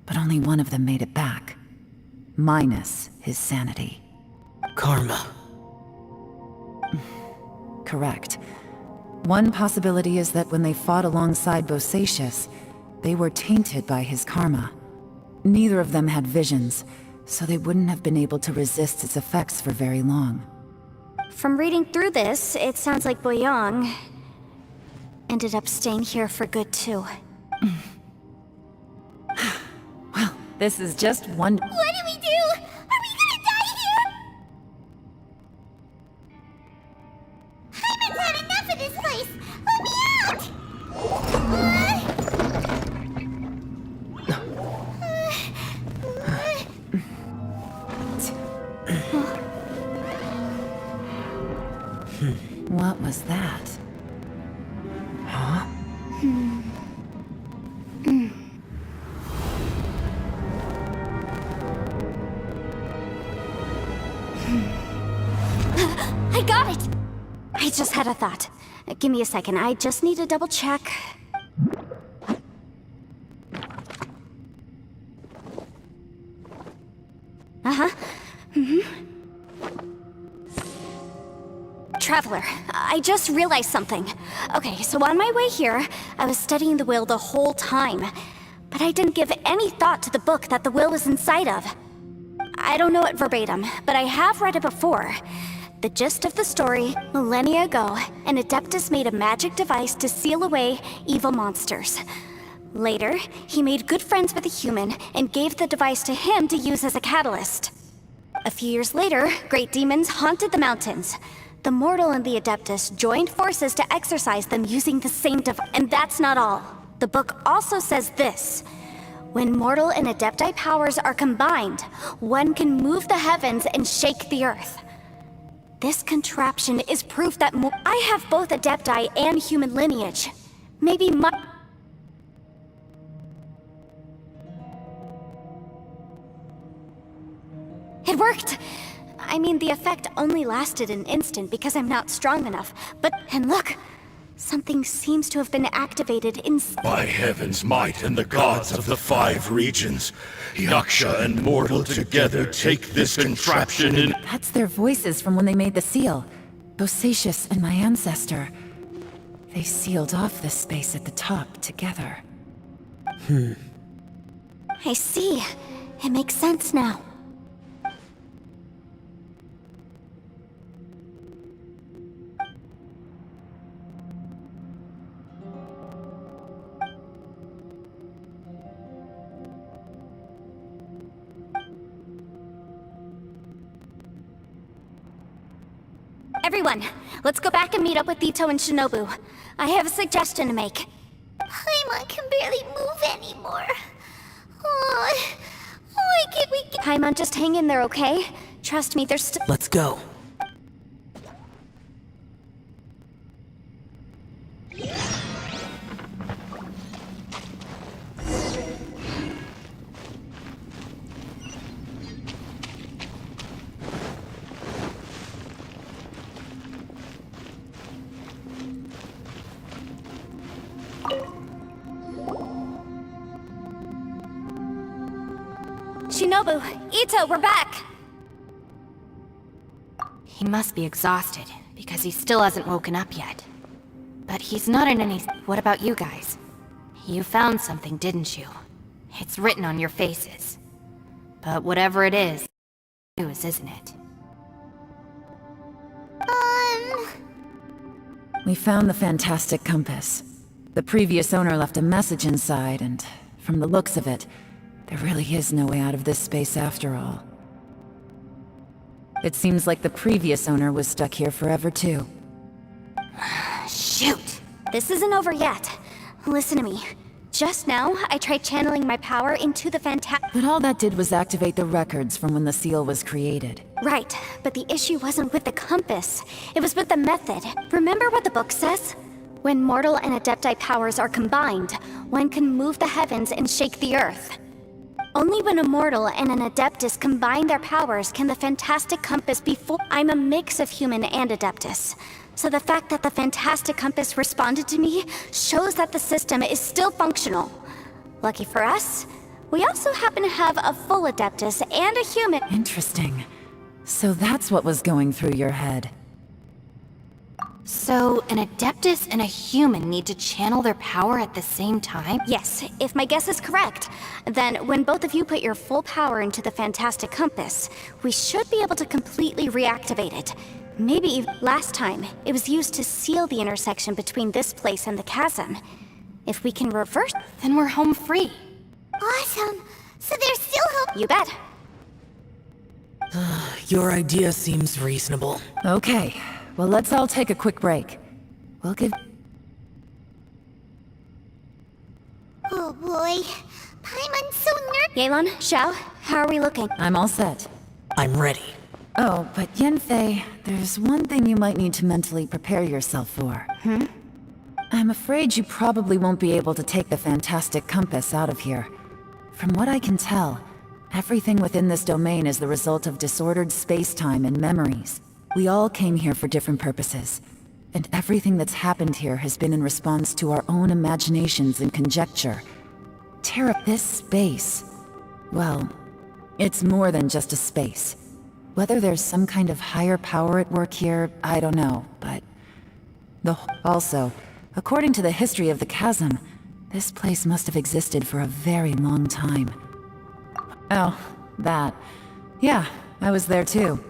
but only one of them made it back. Minus his sanity. Karma. Correct. One possibility is that when they fought alongside Bosacius, they were tainted by his karma. Neither of them had visions, so they wouldn't have been able to resist its effects for very long. From reading through this, it sounds like Boyang ended up staying here for good too. Well, this is just one... What do we do? Are we gonna die here? Hyman's had enough of this place! Let me out! What was that? Huh? I got it! I just had a thought. Give me a second, I just need to double check. Traveler, I just realized something. Okay, so on my way here, I was studying the will the whole time. But I didn't give any thought to the book that the will was inside of. I don't know it verbatim, but I have read it before. The gist of the story, millennia ago, an Adeptus made a magic device to seal away evil monsters. Later, he made good friends with a human and gave the device to him to use as a catalyst. A few years later, great demons haunted the mountains. The mortal and the Adeptus joined forces to exorcise them using the same device. And that's not all. The book also says this. When mortal and Adepti powers are combined, one can move the heavens and shake the earth. This contraption is proof that I have both Adepti and human lineage. Maybe my... It worked! I mean, the effect only lasted an instant because I'm not strong enough, but... And look! Something seems to have been activated in... By heaven's might and the gods of the 5 regions, Yaksha and mortal together take this contraption in... That's their voices from when they made the seal. Bosacius and my ancestor. They sealed off this space at the top together. I see. It makes sense now. Everyone, let's go back and meet up with Ito and Shinobu. I have a suggestion to make. Paimon can barely move anymore. Oh, why can't we get... Paimon, just hang in there, okay? Trust me, there's still... Let's go. Shinobu, Ito, we're back! He must be exhausted, because he still hasn't woken up yet. But he's not in any... What about you guys? You found something, didn't you? It's written on your faces. But whatever it is, isn't it? We found the fantastic compass. The previous owner left a message inside, and from the looks of it, there really is no way out of this space after all. It seems like the previous owner was stuck here forever Shoot! This isn't over yet. Listen to me. Just now, I tried channeling my power into the But all that did was activate the records from when the seal was created. Right, but the issue wasn't with the compass. It was with the method. Remember what the book says? When mortal and adepti powers are combined, one can move the heavens and shake the earth. Only when a mortal and an adeptus combine their powers can the fantastic compass be full. I'm a mix of human and adeptus. So the fact that the fantastic compass responded to me shows that the system is still functional. Lucky for us, we also happen to have a full adeptus and a human. Interesting. So that's what was going through your head. So, an adeptus and a human need to channel their power at the same time? Yes, if my guess is correct, then when both of you put your full power into the fantastic compass, we should be able to completely reactivate it. Maybe last time, it was used to seal the intersection between this place and the chasm. If we can reverse, Then we're home free. Awesome. So there's still hope. you bet. Your idea seems reasonable. Okay, well let's all take a quick break. We'll give... Oh boy. Paimon's so Yelan, Xiao, how are we looking? I'm all set. I'm ready. Oh, but Yanfei, there's one thing you might need to mentally prepare yourself for. I'm afraid you probably won't be able to take the fantastic compass out of here. From what I can tell, everything within this domain is the result of disordered space-time and memories. We all came here for different purposes, and everything that's happened here has been in response to our own imaginations and conjecture. Tear up this space. Well, it's more than just a space. Whether there's some kind of higher power at work here, I don't know, but... Also, according to the history of the chasm, this place must have existed for a very long time. Oh, that. Yeah, I was there too.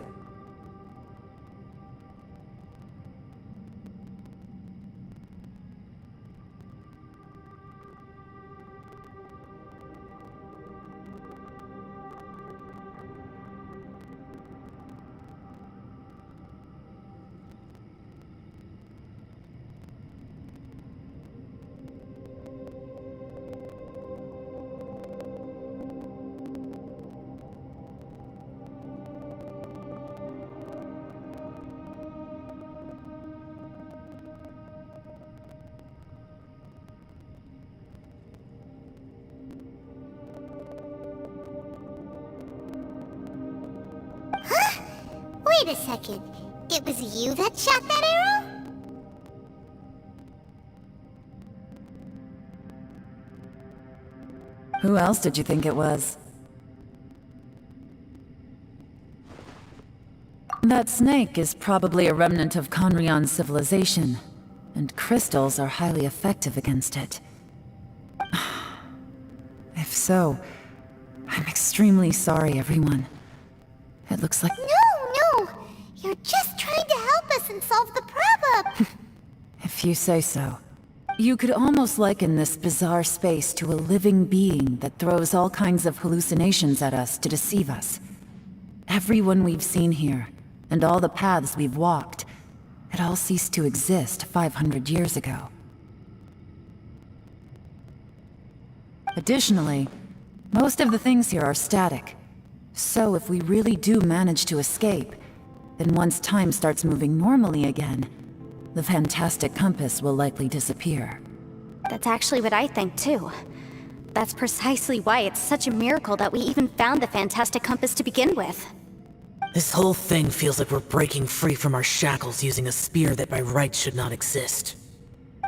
Wait a second. It was you that shot that arrow? Who else did you think it was? That snake is probably a remnant of Conrion's civilization, and crystals are highly effective against it. If so, I'm extremely sorry, everyone. It looks like... No! You're just trying to help us and solve the problem! If you say so. You could almost liken this bizarre space to a living being that throws all kinds of hallucinations at us to deceive us. Everyone we've seen here, and all the paths we've walked, it all ceased to exist 500 years ago. Additionally, most of the things here are static. So if we really do manage to escape, then once time starts moving normally again, the fantastic compass will likely disappear. That's actually what I think too. That's precisely why it's such a miracle that we even found the fantastic compass to begin with. This whole thing feels like we're breaking free from our shackles using a spear that by rights should not exist.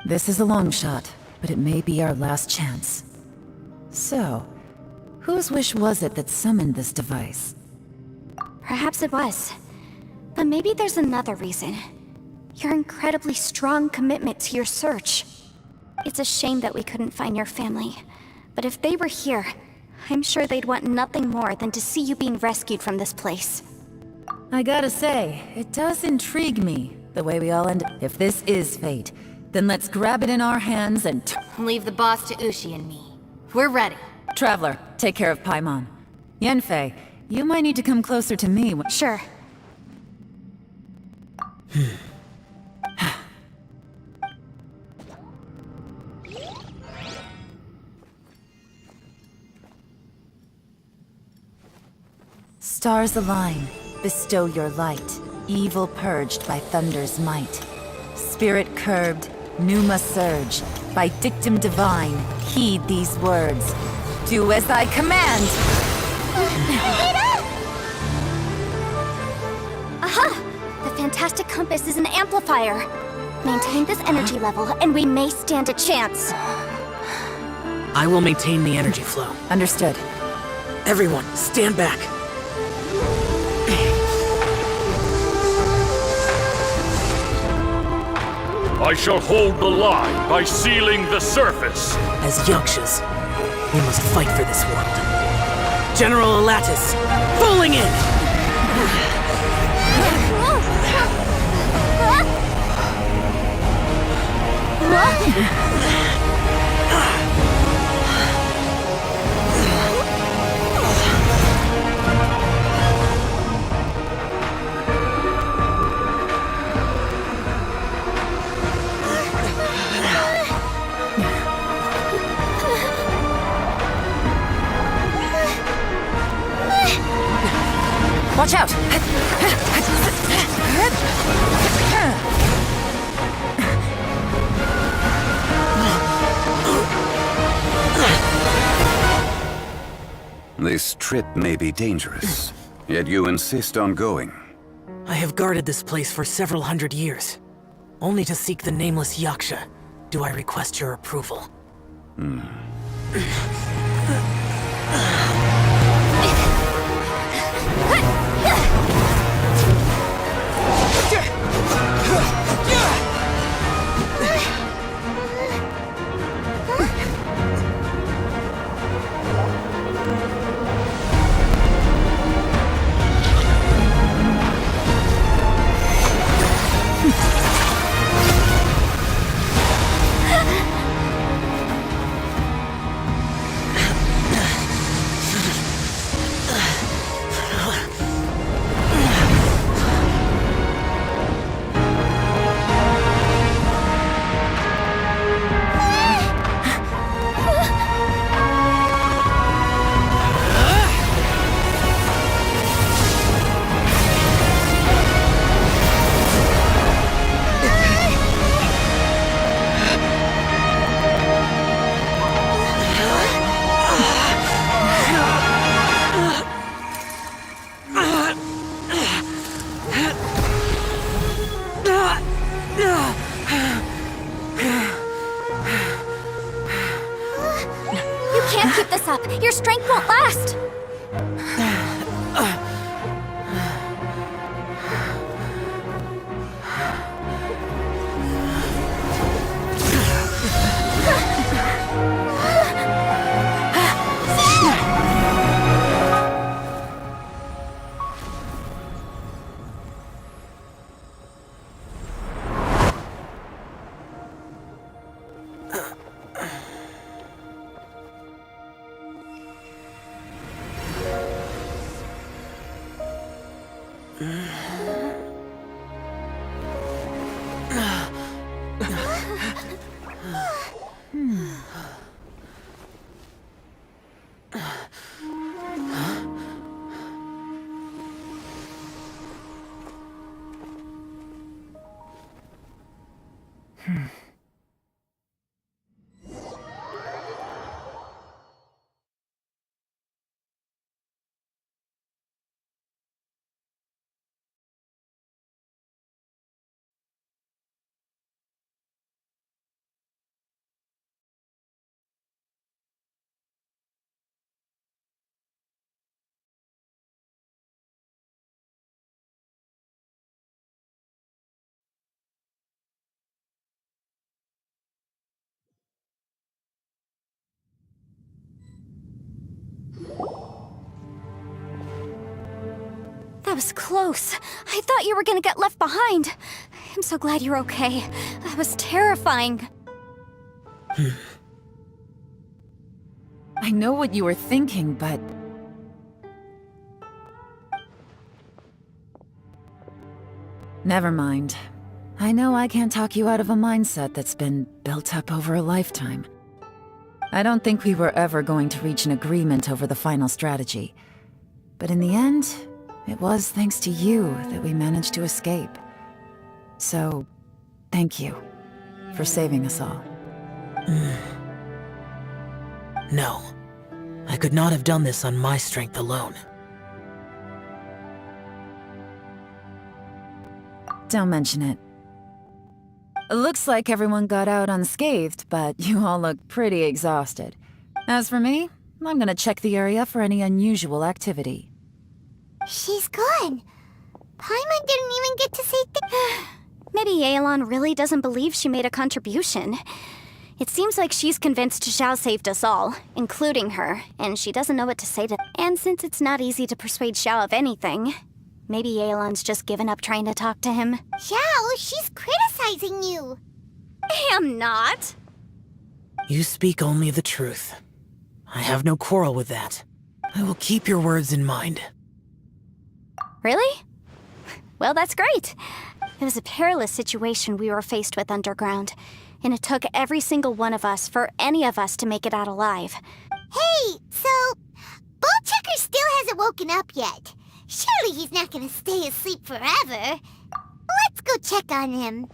This is a long shot, but it may be our last chance. So, whose wish was it that summoned this device? Perhaps it was. But maybe there's another reason. Your incredibly strong commitment to your search. It's a shame that we couldn't find your family. But if they were here, I'm sure they'd want nothing more than to see you being rescued from this place. I gotta say, it does intrigue me, the way we all end. If this is fate, then let's grab it in our hands and Leave the boss to Ushi and me. We're ready. Traveler, take care of Paimon. Yanfei, you might need to come closer to me when- Sure. Stars align, bestow your light, evil purged by thunder's might. Spirit curbed, pneuma surge, by dictum divine, heed these words. Do as I command! Aha! The fantastic compass is an amplifier. Maintain this energy level, and we may stand a chance. I will maintain the energy flow. Understood. Everyone, stand back. I shall hold the line by sealing the surface. As Yakshas, we must fight for this world. General Alatus, falling in! Watch out! This trip may be dangerous, yet you insist on going. I have guarded this place for several hundred years. Only to seek the nameless Yaksha do I request your approval. Can't keep this up. Your strength won't last. That was close. I thought you were gonna get left behind. I'm so glad you're okay. That was terrifying. I know what you were thinking, but... Never mind. I know I can't talk you out of a mindset that's been built up over a lifetime. I don't think we were ever going to reach an agreement over the final strategy. But in the end, It was thanks to you that we managed to escape. So, thank you for saving us all. No. I could not have done this on my strength alone. Don't mention it. Looks like everyone got out unscathed, but you all look pretty exhausted. As for me, I'm gonna check the area for any unusual activity. She's gone. Paimon didn't even get to say Maybe Yelan really doesn't believe she made a contribution. It seems like she's convinced Xiao saved us all, including her, and she doesn't know what to say to. And since it's not easy to persuade Xiao of anything, maybe Yelan's just given up trying to talk to him. Xiao, she's criticizing you. I am not. You speak only the truth. I have no quarrel with that. I will keep your words in mind. Really? Well, that's great. It was a perilous situation we were faced with underground, and it took every single one of us for any of us to make it out alive. Hey, so Bullchecker still hasn't woken up yet. Surely he's not gonna stay asleep forever. Let's go check on him.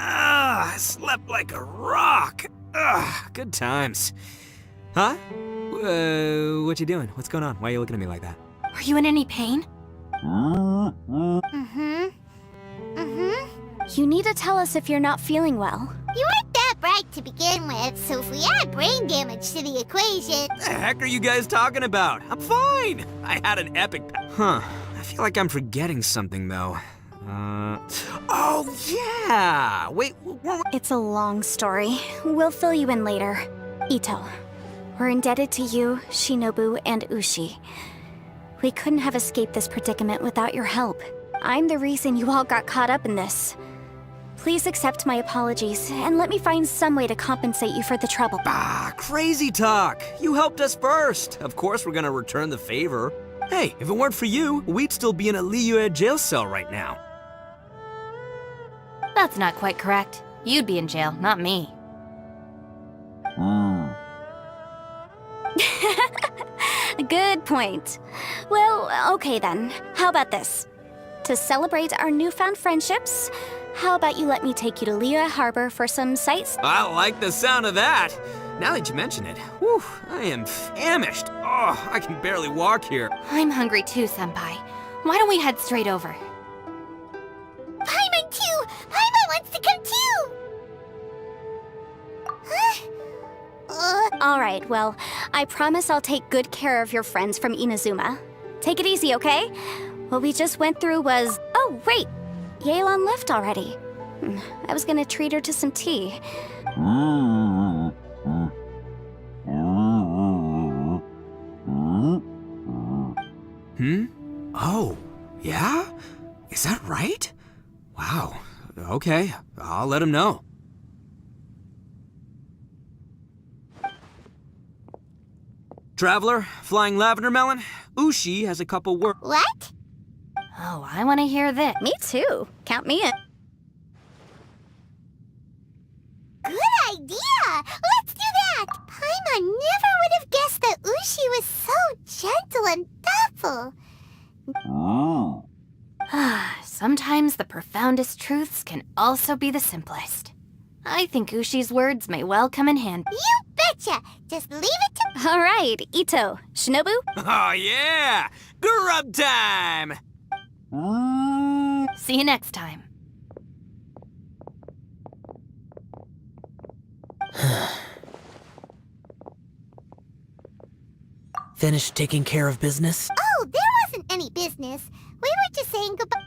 I slept like a rock. Good times. Huh? What you doing? What's going on? Why are you looking at me like that? Are you in any pain? You need to tell us if you're not feeling well. You weren't that bright to begin with, so if we add brain damage to the equation... What the heck are you guys talking about? I'm fine. I had an epic... I feel like I'm forgetting something, though. Oh, yeah! Wait, It's a long story. We'll fill you in later. Ito, we're indebted to you, Shinobu, and Ushi. We couldn't have escaped this predicament without your help. I'm the reason you all got caught up in this. Please accept my apologies, and let me find some way to compensate you for the trouble. Crazy talk. You helped us first. Of course we're gonna return the favor. Hey, if it weren't for you, we'd still be in a Liyue jail cell right now. That's not quite correct. You'd be in jail, not me. Good point. Well, okay then. How about this? To celebrate our newfound friendships, how about you let me take you to Liyue Harbor for some sights? I like the sound of that. Now that you mention it, whew, I am famished. Oh, I can barely walk here. I'm hungry too, Senpai. Why don't we head straight over? Paimon too! Paimon wants to come too! Huh? All right, well, I promise I'll take good care of your friends from Inazuma. Take it easy, okay? What we just went through was... Oh, wait! Yelan left already. I was gonna treat her to some tea. Oh, yeah? Is that right? Wow. Okay, I'll let him know. Traveler, Flying Lavender Melon, Ushi has a couple What? Oh, I want to hear this. Me too. Count me in. Good idea! Let's do that! Paimon never would have guessed that Ushi was so gentle and thoughtful. Sometimes the profoundest truths can also be the simplest. I think Ushi's words may well come in handy. You betcha! Just leave it to... All right, Ito, Shinobu? Oh yeah! Grub time! See you next time. Finished taking care of business? Oh, there wasn't any business. We were just saying goodbye.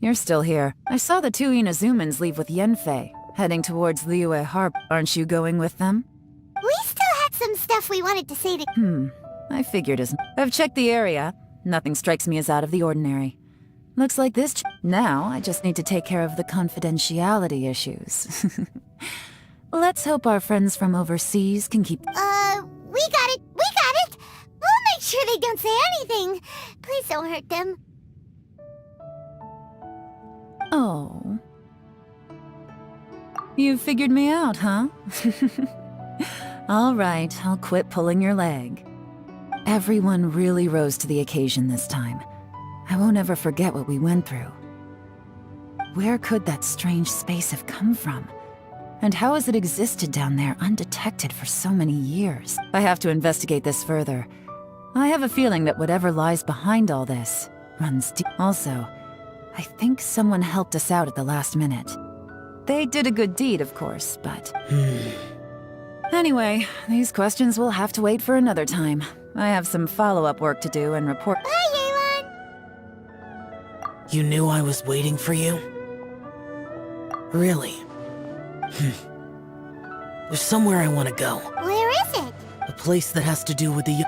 You're still here. I saw the two Inazumans leave with Yenfei, heading towards Liyue Harbor. Aren't you going with them? We still had some stuff we wanted to say to... I figured as... I've checked the area. Nothing strikes me as out of the ordinary. Looks like this... Now, I just need to take care of the confidentiality issues. Let's hope our friends from overseas can keep... We got it! We got it! We'll make sure they don't say anything. Please don't hurt them. Oh. You figured me out, huh? All right, I'll quit pulling your leg. Everyone really rose to the occasion this time. I won't ever forget what we went through. Where could that strange space have come from? And how has it existed down there undetected for so many years? I have to investigate this further. I have a feeling that whatever lies behind all this runs deep. Also, I think someone helped us out at the last minute. They did a good deed, of course, but... Anyway, these questions will have to wait for another time. I have some follow-up work to do and report. Bye, Yelan! You knew I was waiting for you? Really? There's somewhere I want to go. Where is it? A place that has to do with the...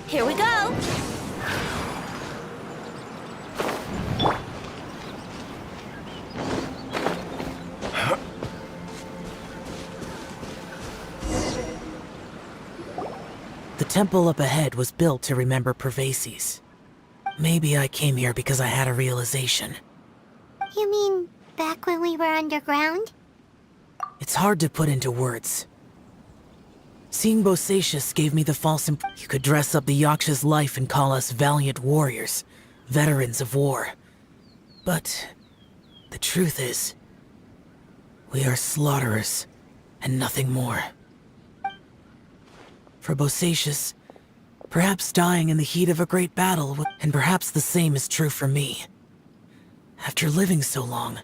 Here we go! The temple up ahead was built to remember Pervases. Maybe I came here because I had a realization. You mean back when we were underground? It's hard to put into words. Seeing Bosacius gave me the false impression you could dress up the Yaksha's life and call us valiant warriors, veterans of war. But the truth is, we are slaughterers and nothing more. For Bosacius, perhaps dying in the heat of a great battle, and perhaps the same is true for me. After living so long,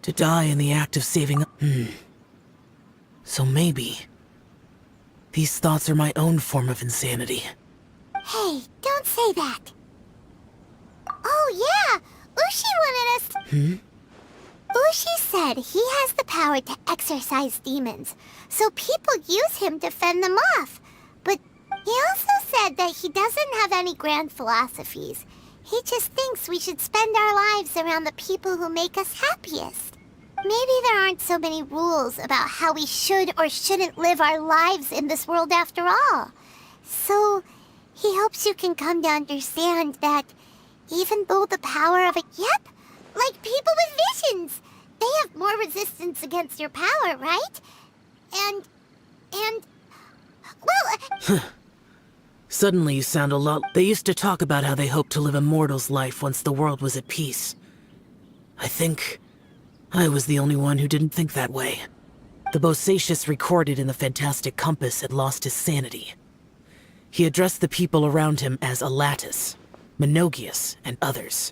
to die in the act of saving... So maybe... these thoughts are my own form of insanity. Hey, don't say that. Oh yeah, Ushi wanted us to... Ushi said he has the power to exorcise demons, so people use him to fend them off. But he also said that he doesn't have any grand philosophies. He just thinks we should spend our lives around the people who make us happiest. Maybe there aren't so many rules about how we should or shouldn't live our lives in this world after all. So, he hopes you can come to understand that even though the power of a... Yep, like people with visions, they have more resistance against your power, right? And... well... Suddenly you sound a lot... They used to talk about how they hoped to live a mortal's life once the world was at peace. I think... I was the only one who didn't think that way. The Bosacius recorded in the Fantastic Compass had lost his sanity. He addressed the people around him as Alatus, Menogius, and others.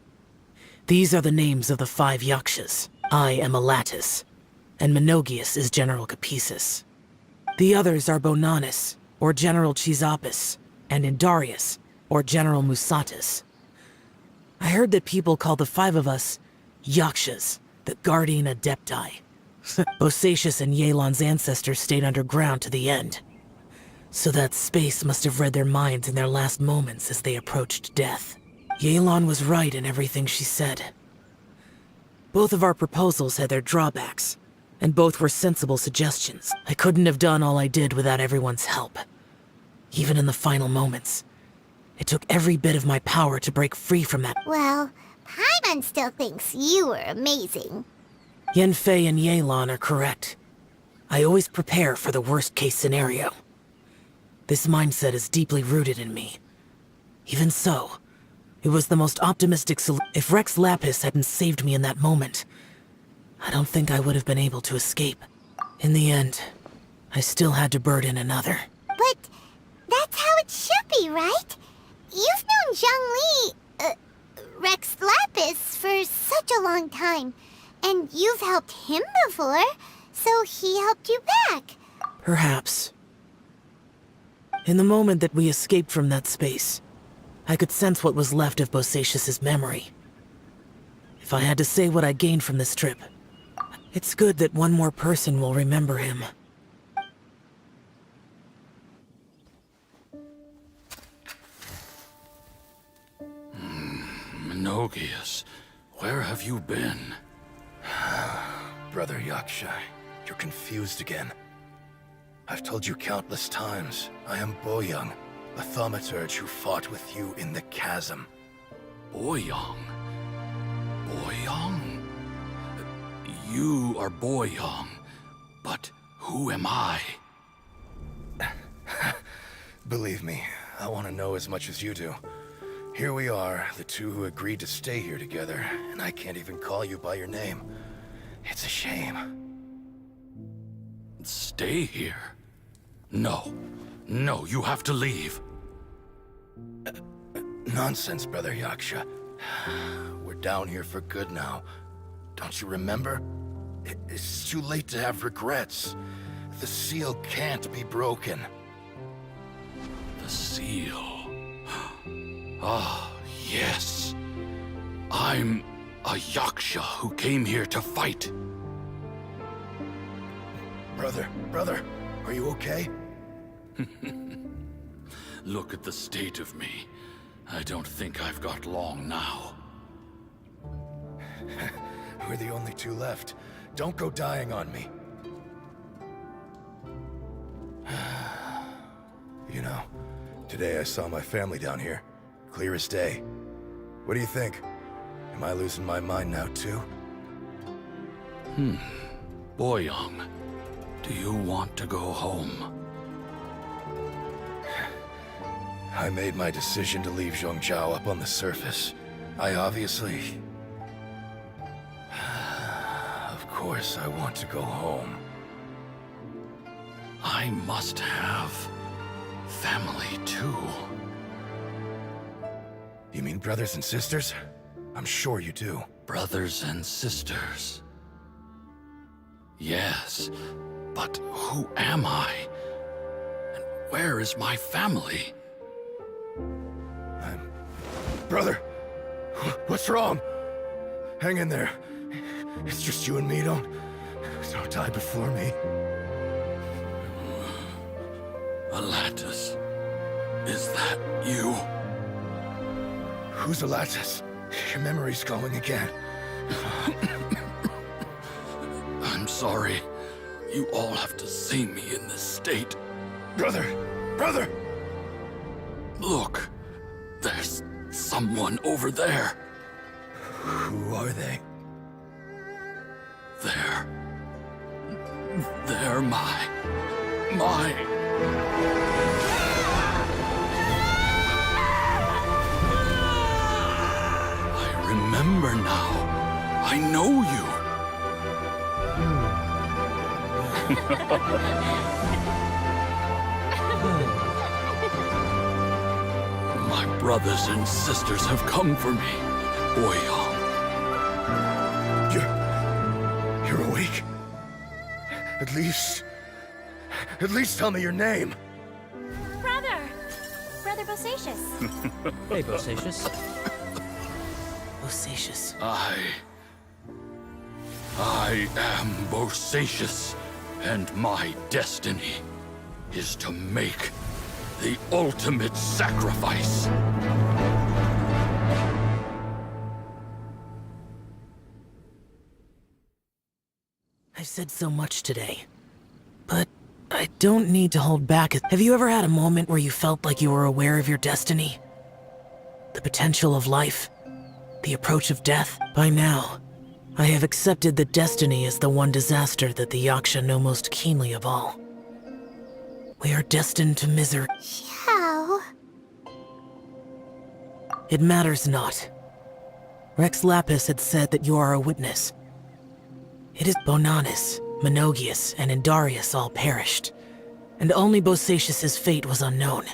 These are the names of the 5 Yakshas. I am Alatus, and Menogius is General Capisis. The others are Bonanis, or General Chisapis, and Indarius, or General Musatus. I heard that people call the 5 of us Yakshas, the Guardian Adepti. Bosacius and Yelan's ancestors stayed underground to the end. So that space must have read their minds in their last moments as they approached death. Yelan was right in everything she said. Both of our proposals had their drawbacks, and both were sensible suggestions. I couldn't have done all I did without everyone's help. Even in the final moments, it took every bit of my power to break free from that. Well, Paimon still thinks you were amazing. Yanfei and Yelan are correct. I always prepare for the worst-case scenario. This mindset is deeply rooted in me. Even so, it was the most optimistic solution. If Rex Lapis hadn't saved me in that moment, I don't think I would have been able to escape. In the end, I still had to burden another. But that's how it should be, right? You've known Zhang Li, Rex Lapis, for such a long time. And you've helped him before, so he helped you back. Perhaps. In the moment that we escaped from that space, I could sense what was left of Bosacius's memory. If I had to say what I gained from this trip, it's good that one more person will remember him. Menogius, where have you been? Brother Yaksha, you're confused again. I've told you countless times, I am Boyoung, a thaumaturge who fought with you in the chasm. Boyoung? Boyoung? You are Boyoung, but who am I? Believe me, I want to know as much as you do. Here we are, the two who agreed to stay here together, and I can't even call you by your name. It's a shame. Stay here? No. No, you have to leave. Nonsense, Brother Yaksha. We're down here for good now. Don't you remember? It's too late to have regrets. The seal can't be broken. The seal. Ah, yes. I'm a Yaksha who came here to fight. Brother, are you okay? Look at the state of me. I don't think I've got long now. We're the only two left. Don't go dying on me. You know, today I saw my family down here. Clear as day. What do you think? Am I losing my mind now too? Boyoung, do you want to go home? I made my decision to leave Zhongzhou up on the surface. I obviously... Of course I want to go home. I must have family too. You mean brothers and sisters? I'm sure you do. Brothers and sisters. Yes, but who am I? And where is my family? Brother, what's wrong? Hang in there. It's just you and me. Don't die before me. Alatus, is that you? Who's Alatus? Your memory's going again. I'm sorry. You all have to see me in this state. Brother! Brother! Look, there's someone over there. Who are they? They're my... I remember now. I know you. My brothers and sisters have come for me, Boyong. You're awake? At least tell me your name. Brother Bosacious. Hey, Bosacious. Bosacious. I am Bosacious, and my destiny is to make the ultimate sacrifice. I've said so much today, but I don't need to hold back. Have you ever had a moment where you felt like you were aware of your destiny? The potential of life? The approach of death? By now, I have accepted that destiny is the one disaster that the Yaksha know most keenly of all. We are destined to misery. How? It matters not. Rex Lapis had said that you are a witness. It is Bonanis, Menogius, and Indarius all perished, and only Bosacious's fate was unknown.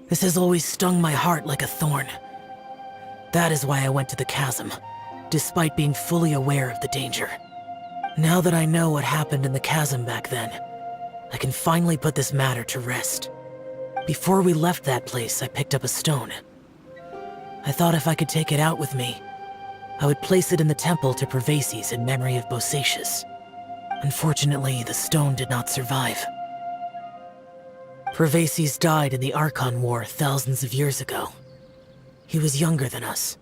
This has always stung my heart like a thorn. That is why I went to the chasm, despite being fully aware of the danger. Now that I know what happened in the chasm back then, I can finally put this matter to rest. Before we left that place, I picked up a stone. I thought if I could take it out with me, I would place it in the temple to Pervases in memory of Bosacious. Unfortunately, the stone did not survive. Pervases died in the Archon War thousands of years ago. He was younger than us,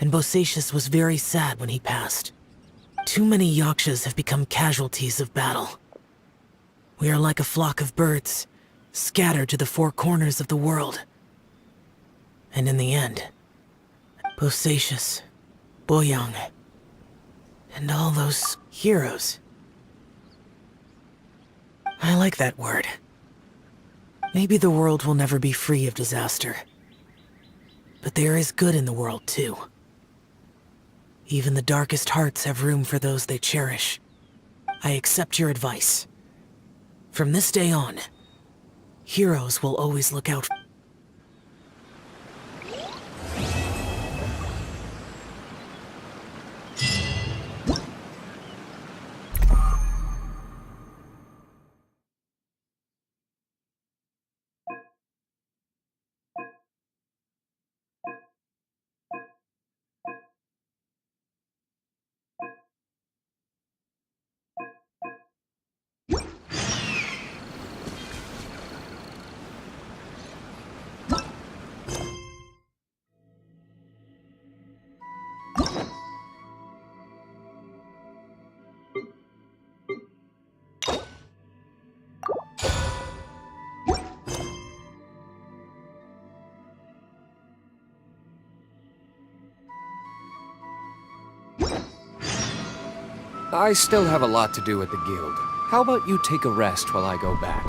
and Bosacious was very sad when he passed. Too many Yakshas have become casualties of battle. We are like a flock of birds, scattered to the four corners of the world. And in the end, Bosacious, Boyong, and all those heroes. I like that word. Maybe the world will never be free of disaster. But there is good in the world, too. Even the darkest hearts have room for those they cherish. I accept your advice. From this day on, heroes will always look out. I still have a lot to do at the guild. How about you take a rest while I go back?